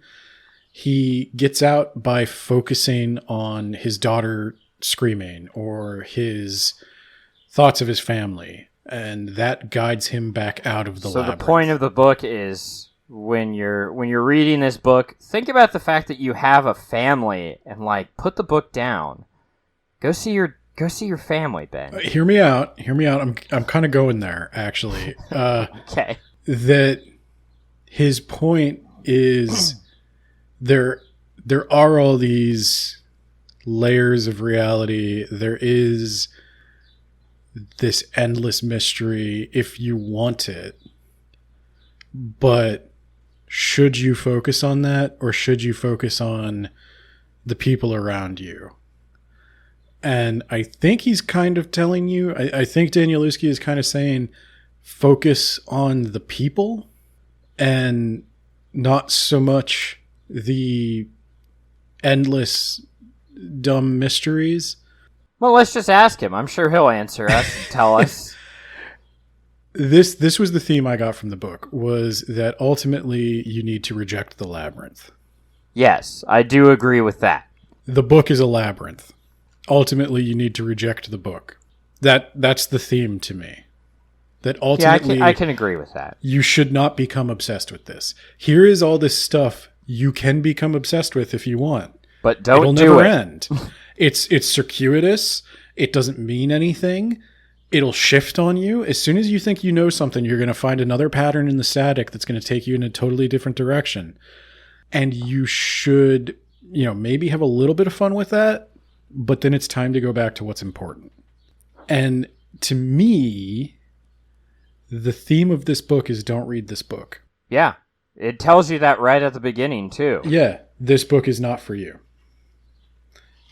he gets out by focusing on his daughter screaming or his thoughts of his family. And that guides him back out of the labyrinth. So the point of the book is when you're reading this book, think about the fact that you have a family and like put the book down. Go see your family, Ben. Hear me out. I'm kind of going there, actually. Okay. That his point is there are all these layers of reality. There is this endless mystery if you want it. But should you focus on that, or should you focus on the people around you? And I think he's kind of telling you, I think Danielewski is kind of saying, focus on the people and not so much the endless dumb mysteries. Well, let's just ask him. I'm sure he'll answer us and tell us. This was the theme I got from the book, was that ultimately you need to reject the labyrinth. Yes, I do agree with that. The book is a labyrinth. Ultimately, you need to reject the book. That's the theme to me. That ultimately, yeah, I can agree with that. You should not become obsessed with this. Here is all this stuff you can become obsessed with if you want. But don't It'll do never it. end. It's circuitous. It doesn't mean anything. It'll shift on you. As soon as you think you know something, you're going to find another pattern in the static that's going to take you in a totally different direction. And you should, maybe have a little bit of fun with that, but then it's time to go back to what's important. And to me, the theme of this book is don't read this book. Yeah. It tells you that right at the beginning, too. Yeah, this book is not for you.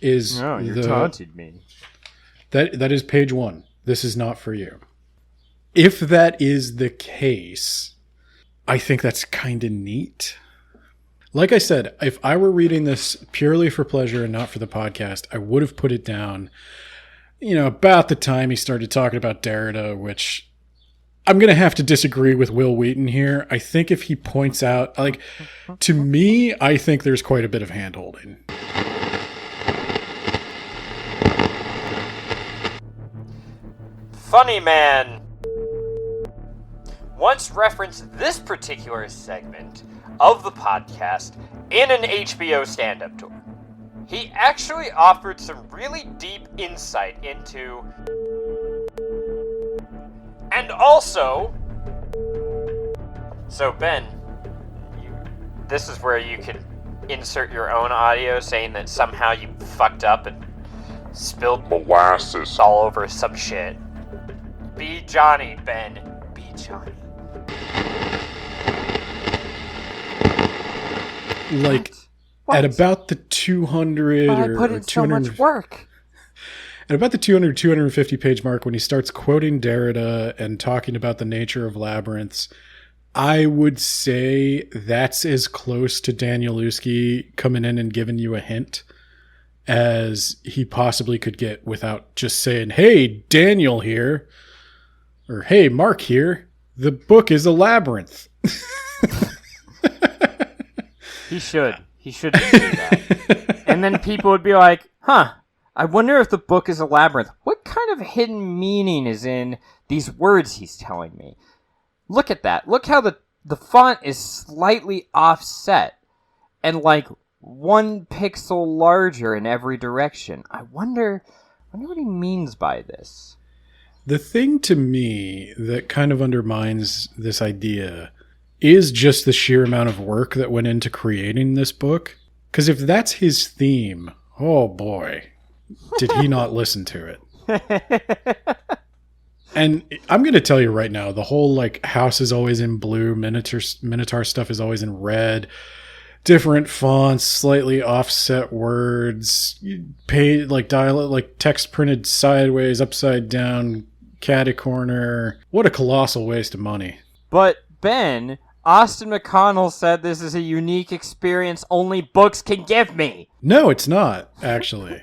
Taunted me. That is page 1. This is not for you. If that is the case, I think that's kind of neat. Like I said, if I were reading this purely for pleasure and not for the podcast, I would have put it down, about the time he started talking about Derrida, which I'm going to have to disagree with Will Wheaton here. I think if he points out, to me, I think there's quite a bit of hand-holding. Funny Man once referenced this particular segment of the podcast in an HBO stand-up tour. He actually offered some really deep insight into... And also... So, Ben, this is where you can insert your own audio saying that somehow you fucked up and spilled molasses. all over some shit. Be Johnny, Ben. Be Johnny. Like, at about the 200 But I or put in so 200 much work. At about the 250 page mark, when he starts quoting Derrida and talking about the nature of labyrinths, I would say that's as close to Danielewski coming in and giving you a hint as he possibly could get without just saying, "Hey, Daniel here," or "Hey, Mark here. The book is a labyrinth." He should. He should do that. And then people would be like, huh, I wonder if the book is a labyrinth. What kind of hidden meaning is in these words he's telling me? Look at that. Look how the font is slightly offset and like 1 pixel larger in every direction. I wonder what he means by this. The thing to me that kind of undermines this idea is just the sheer amount of work that went into creating this book. Because if that's his theme, oh boy, did he not listen to it. And I'm going to tell you right now, the whole like house is always in blue, Minotaur stuff is always in red, different fonts, slightly offset words, like text printed sideways, upside down, catty corner. What a colossal waste of money. But Ben, Austin McConnell said this is a unique experience only books can give me. No, it's not, actually.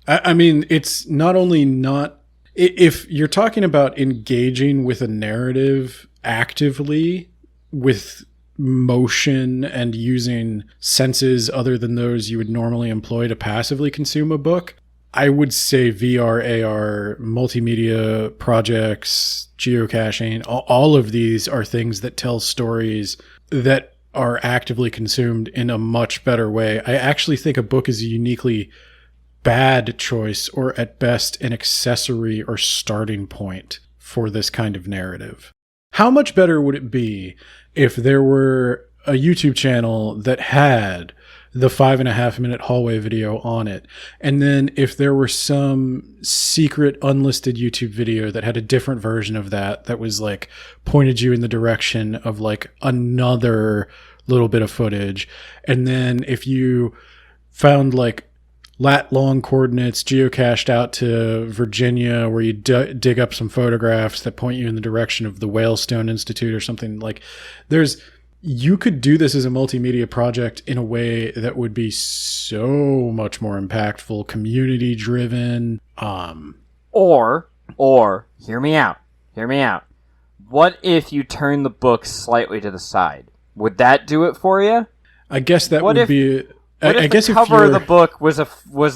I mean, it's not only not... If you're talking about engaging with a narrative actively, with motion and using senses other than those you would normally employ to passively consume a book, I would say VR, AR, multimedia projects, geocaching, all of these are things that tell stories that are actively consumed in a much better way. I actually think a book is a uniquely bad choice, or at best an accessory or starting point for this kind of narrative. How much better would it be if there were a YouTube channel that had the 5.5 minute hallway video on it, and then if there were some secret unlisted YouTube video that had a different version of that was like pointed you in the direction of like another little bit of footage, and then if you found like lat long coordinates geocached out to Virginia where you dig up some photographs that point you in the direction of the Whalestone Institute or something, like you could do this as a multimedia project in a way that would be so much more impactful, community driven. Or hear me out. What if you turn the book slightly to the side? Would that do it for you? I guess that would be... What if I guess the cover of the book was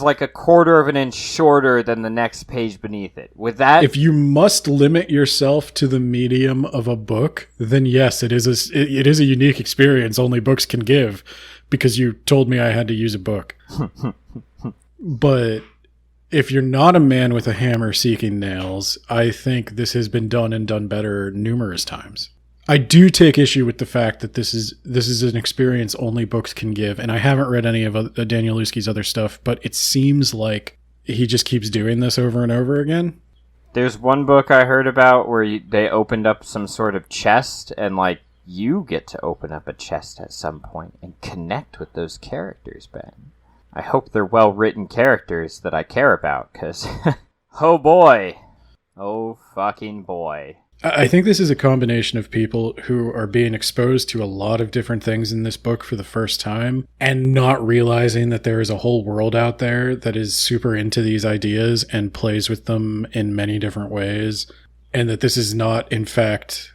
like a 1/4 of an inch shorter than the next page beneath it? Would that... If you must limit yourself to the medium of a book, then yes, it is a unique experience only books can give, because you told me I had to use a book. But if you're not a man with a hammer seeking nails, I think this has been done and done better numerous times. I do take issue with the fact that this is an experience only books can give, and I haven't read any of Danielewski's other stuff, but it seems like he just keeps doing this over and over again. There's one book I heard about where they opened up some sort of chest, and like you get to open up a chest at some point and connect with those characters, Ben. I hope they're well-written characters that I care about, because oh boy. Oh fucking boy. I think this is a combination of people who are being exposed to a lot of different things in this book for the first time and not realizing that there is a whole world out there that is super into these ideas and plays with them in many different ways, and that this is not, in fact,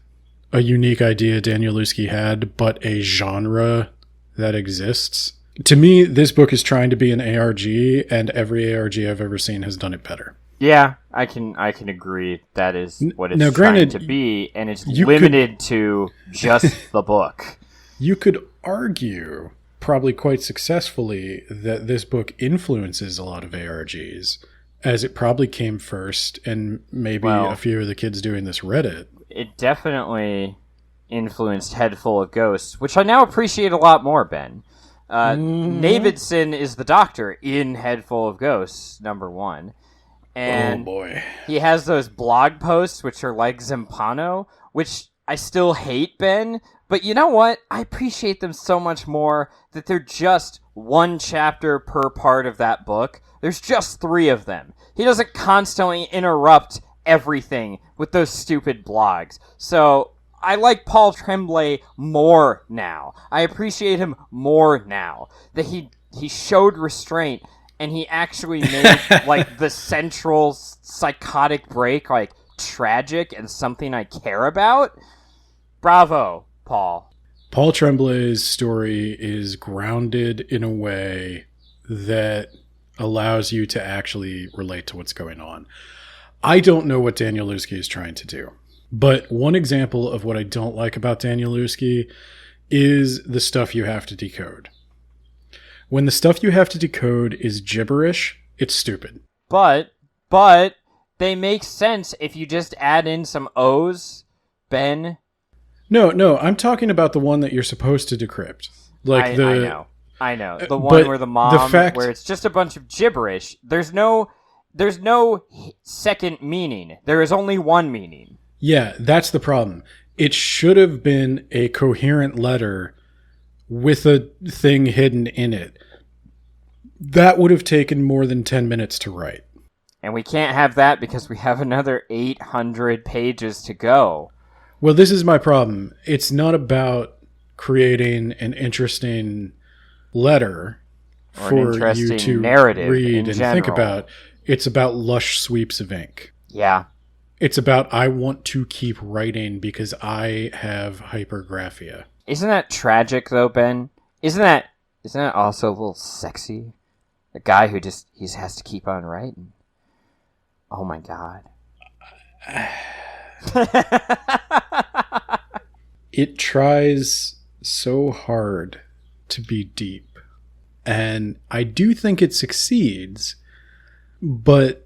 a unique idea Danielewski had, but a genre that exists. To me, this book is trying to be an ARG, and every ARG I've ever seen has done it better. Yeah, I can agree that is what it's now, granted, trying to be, and it's limited to just the book. You could argue, probably quite successfully, that this book influences a lot of ARGs, as it probably came first, and maybe a few of the kids doing this read it. It definitely influenced Head Full of Ghosts, which I now appreciate a lot more, Ben. Davidson is the doctor in Head Full of Ghosts, #1. And oh boy. he has those blog posts which are like Zampano, which I still hate, Ben, but you know what? I appreciate them so much more that they're just one chapter per part of that book. There's just 3 of them. He doesn't constantly interrupt everything with those stupid blogs. So I like Paul Tremblay more now. I appreciate him more now that he showed restraint and he actually made like the central psychotic break like tragic and something I care about. Bravo, Paul. Paul Tremblay's story is grounded in a way that allows you to actually relate to what's going on. I don't know what Danielewski is trying to do, but one example of what I don't like about Danielewski is the stuff you have to decode. When the stuff you have to decode is gibberish, it's stupid. But they make sense if you just add in some O's, Ben. No, I'm talking about the one that you're supposed to decrypt. Like I know. The one where the mom, where it's just a bunch of gibberish. There's no second meaning. There is only one meaning. Yeah, that's the problem. It should have been a coherent letter with a thing hidden in it. That would have taken more than 10 minutes to write. And we can't have that because we have another 800 pages to go. Well, this is my problem. It's not about creating an interesting letter Or for an you to narrative read and general. think about. It's about lush sweeps of ink. Yeah. It's about I want to keep writing because I have hypergraphia. Isn't that tragic though, Ben? Isn't that also a little sexy? A guy who just has to keep on writing. Oh my god. It tries so hard to be deep. And I do think it succeeds, but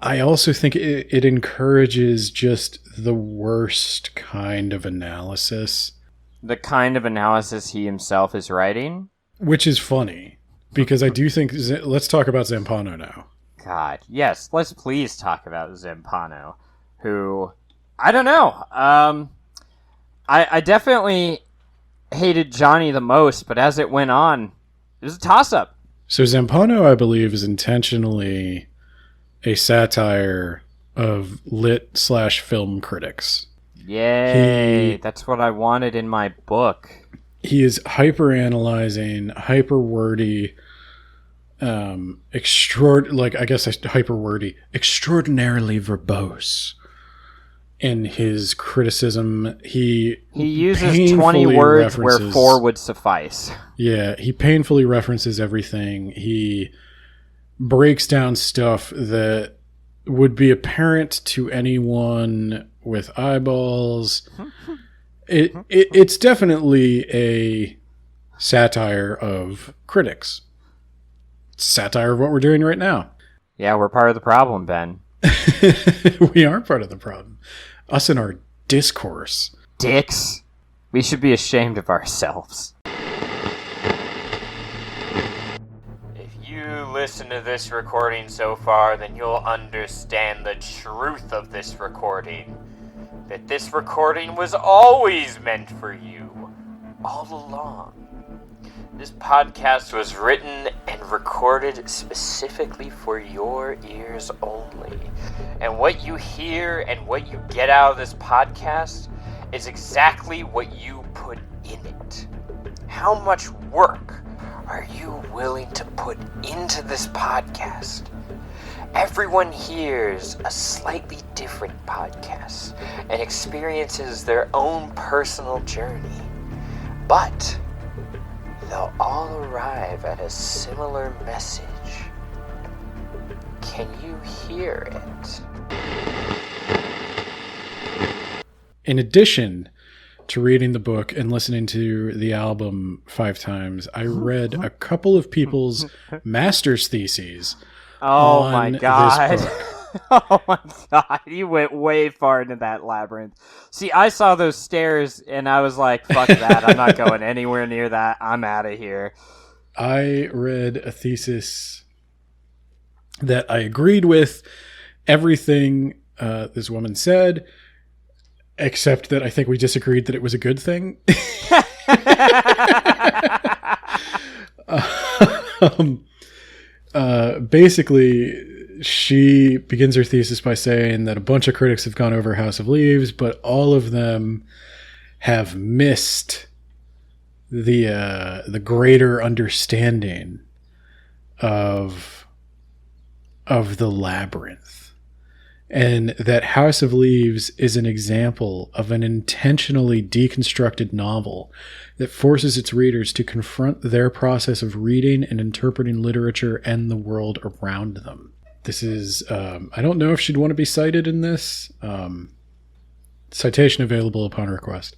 I also think it encourages just the worst kind of analysis. The kind of analysis he himself is writing? Which is funny, because I do think... Let's talk about Zampano now. God, yes, let's please talk about Zampano, who... I don't know. I definitely hated Johnny the most, but as it went on, it was a toss-up. So Zampano, I believe, is intentionally a satire of lit/film critics. Yay, that's what I wanted in my book. He is hyper-analyzing, hyper-wordy, extraordinarily verbose in his criticism. He uses 20 words where 4 would suffice. Yeah, he painfully references everything. He breaks down stuff that would be apparent to anyone with eyeballs. It's definitely a satire of critics. It's satire of what we're doing right now. Yeah, we're part of the problem, Ben. We are part of the problem. Us and our discourse. Dicks. We should be ashamed of ourselves. If you listen to this recording so far, then you'll understand the truth of this recording. That this recording was always meant for you, all along. This podcast was written and recorded specifically for your ears only. And what you hear and what you get out of this podcast is exactly what you put in it. How much work are you willing to put into this podcast? Everyone hears a slightly different podcast and experiences their own personal journey, but they'll all arrive at a similar message. Can you hear it? In addition to reading the book and listening to the album 5 times, I read a couple of people's master's theses. Oh my god. This book. Oh my god, you went way far into that labyrinth. See, I saw those stairs and I was like, fuck that, I'm not going anywhere near that, I'm out of here. I read a thesis that I agreed with everything this woman said, except that I think we disagreed that it was a good thing. Basically, she begins her thesis by saying that a bunch of critics have gone over House of Leaves, but all of them have missed the greater understanding of the labyrinth, and that House of Leaves is an example of an intentionally deconstructed novel that forces its readers to confront their process of reading and interpreting literature and the world around them. This is, I don't know if she'd want to be cited in this. Citation available upon request.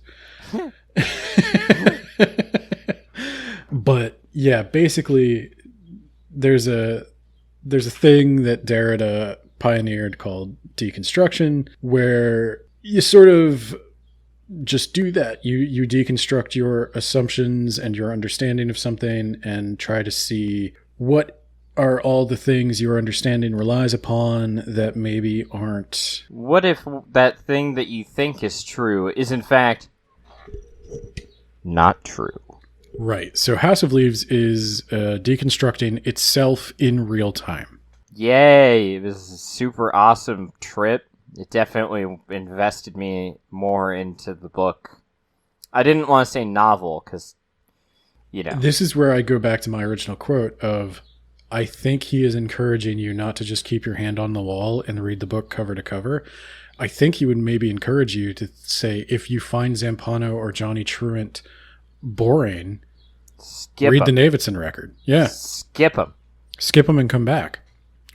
But yeah, basically there's a thing that Derrida pioneered called deconstruction, where you sort of just do that. You deconstruct your assumptions and your understanding of something and try to see what are all the things your understanding relies upon that maybe aren't. What if that thing that you think is true is in fact not true? Right. So House of Leaves is deconstructing itself in real time. Yay! It was a super awesome trip. It definitely invested me more into the book. I didn't want to say novel because, you know. This is where I go back to my original quote of, I think he is encouraging you not to just keep your hand on the wall and read the book cover to cover. I think he would maybe encourage you to say, if you find Zampano or Johnny Truant boring, read the Davidson record. Yeah. Skip them. Skip them and come back.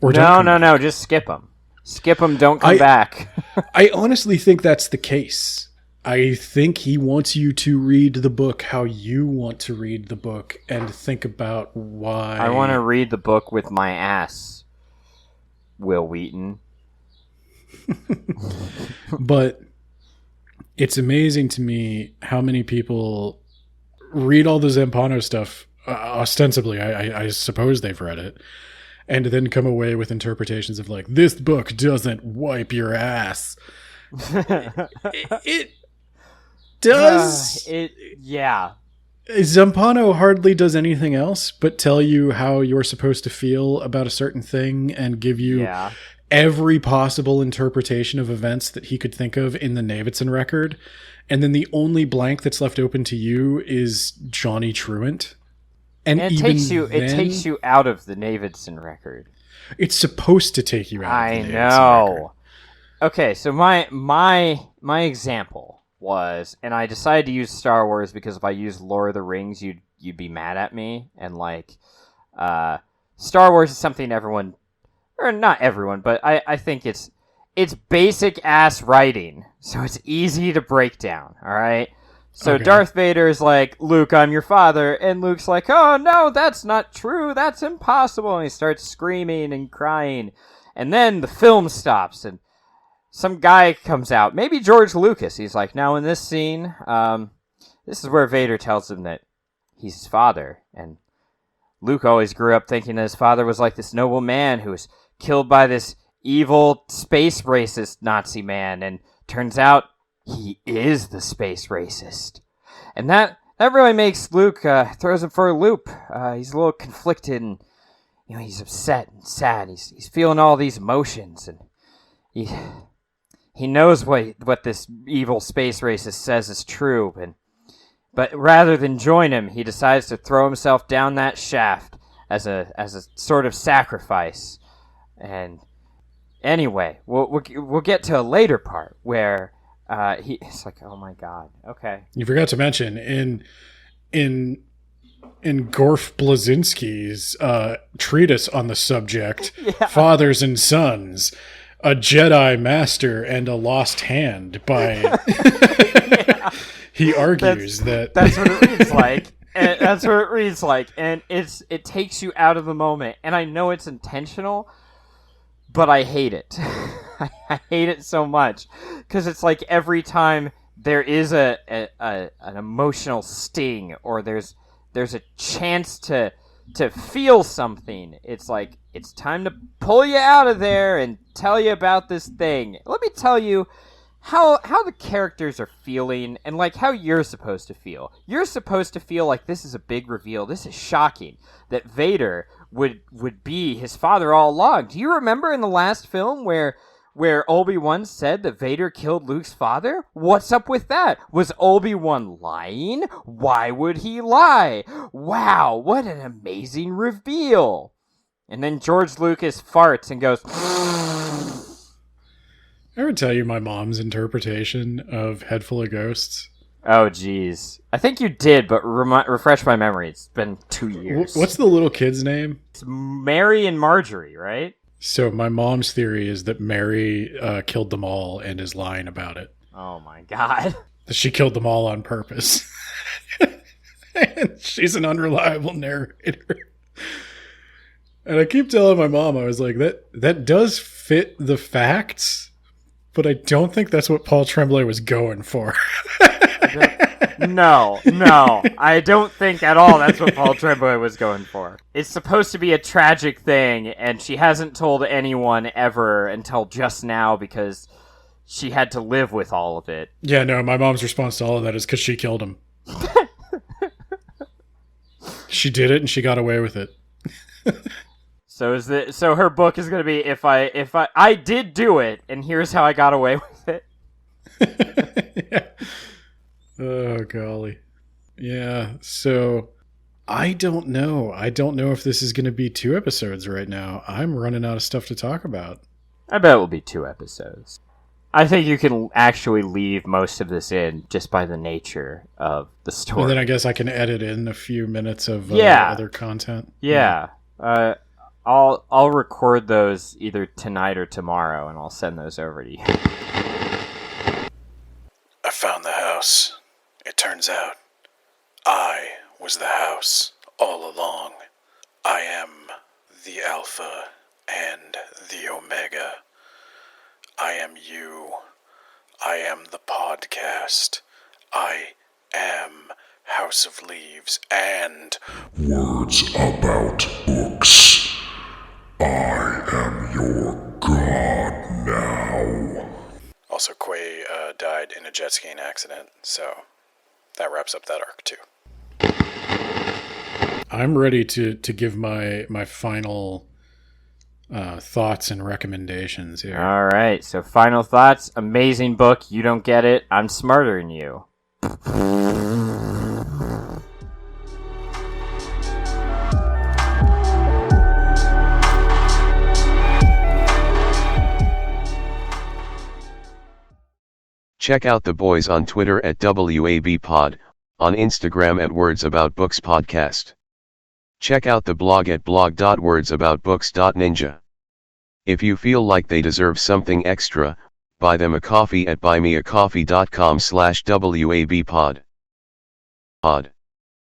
Or no, just skip them. Skip them, don't come back. I honestly think that's the case. I think he wants you to read the book how you want to read the book and think about why. I want to read the book with my ass, Will Wheaton. But it's amazing to me how many people read all the Zampano stuff, ostensibly. I suppose they've read it, and then come away with interpretations of like, this book doesn't wipe your ass. It does. Yeah. Zampano hardly does anything else but tell you how you're supposed to feel about a certain thing and give you every possible interpretation of events that he could think of in the Davidson record. And then the only blank that's left open to you is Johnny Truant. And it takes you out of the Davidson record. It's supposed to take you out of the Davidson record. Okay, so my example was, and I decided to use Star Wars because if I used Lord of the Rings, you'd be mad at me. And like, Star Wars is something everyone, or not everyone, but I think it's basic ass writing, so it's easy to break down. All right. So okay. Darth Vader is like, Luke, I'm your father. And Luke's like, oh, no, that's not true. That's impossible. And he starts screaming and crying. And then the film stops and some guy comes out. Maybe George Lucas. He's like, now in this scene, this is where Vader tells him that he's his father. And Luke always grew up thinking that his father was like this noble man who was killed by this evil space racist Nazi man. And turns out he is the space racist. And that really makes Luke, throws him for a loop. He's a little conflicted and, you know, he's upset and sad. He's feeling all these emotions and he knows what this evil space racist says is true. But rather than join him, he decides to throw himself down that shaft as a sort of sacrifice. And anyway, we'll get to a later part where it's like, oh my god, okay. You forgot to mention in Gorf Blazinski's treatise on the subject, Fathers and Sons, a Jedi Master and a Lost Hand by he argues that's what it reads like. And that's what it reads like, and it takes you out of the moment. And I know it's intentional, but I hate it. I hate it so much because it's like every time there is an emotional sting or there's a chance to feel something, it's like it's time to pull you out of there and tell you about this thing. Let me tell you how the characters are feeling and like how you're supposed to feel. You're supposed to feel like this is a big reveal. This is shocking that Vader would be his father all along. Do you remember in the last film where Obi-Wan said that Vader killed Luke's father? What's up with that? Was Obi-Wan lying? Why would he lie? Wow, what an amazing reveal. And then George Lucas farts and goes... I ever tell you my mom's interpretation of Head Full of Ghosts? Oh, geez. I think you did, but refresh my memory. It's been 2 years. What's the little kid's name? It's Mary and Marjorie, right? So my mom's theory is that Mary killed them all and is lying about it. Oh my god. She killed them all on purpose. And she's an unreliable narrator. And I keep telling my mom, I was like, that does fit the facts, but I don't think that's what Paul Tremblay was going for. No, I don't think at all that's what Paul Tremblay was going for. It's supposed to be a tragic thing, and she hasn't told anyone ever until just now because she had to live with all of it. Yeah, no, my mom's response to all of that is because she killed him. She did it, and she got away with it. So her book is going to be if I did do it, and here's how I got away with it. Yeah. Oh, golly. Yeah, so I don't know. I don't know if this is going to be 2 episodes right now. I'm running out of stuff to talk about. I bet it will be 2 episodes. I think you can actually leave most of this in just by the nature of the story. And then I guess I can edit in a few minutes of other content. Yeah. I'll record those either tonight or tomorrow, and I'll send those over to you. I found the house. It turns out I was the house all along. I am the Alpha and the Omega. I am you. I am the podcast. I am House of Leaves and Words About Books. I am your god now. Also, Quay died in a jet skiing accident, so that wraps up that arc too. I'm ready to give my final thoughts and recommendations here. All right, so final thoughts. Amazing book. You don't get it. I'm smarter than you. Check out the boys on Twitter at WABpod, on Instagram at Words About Books Podcast. Check out the blog at blog.wordsaboutbooks.ninja. If you feel like they deserve something extra, buy them a coffee at buymeacoffee.com/WABpod.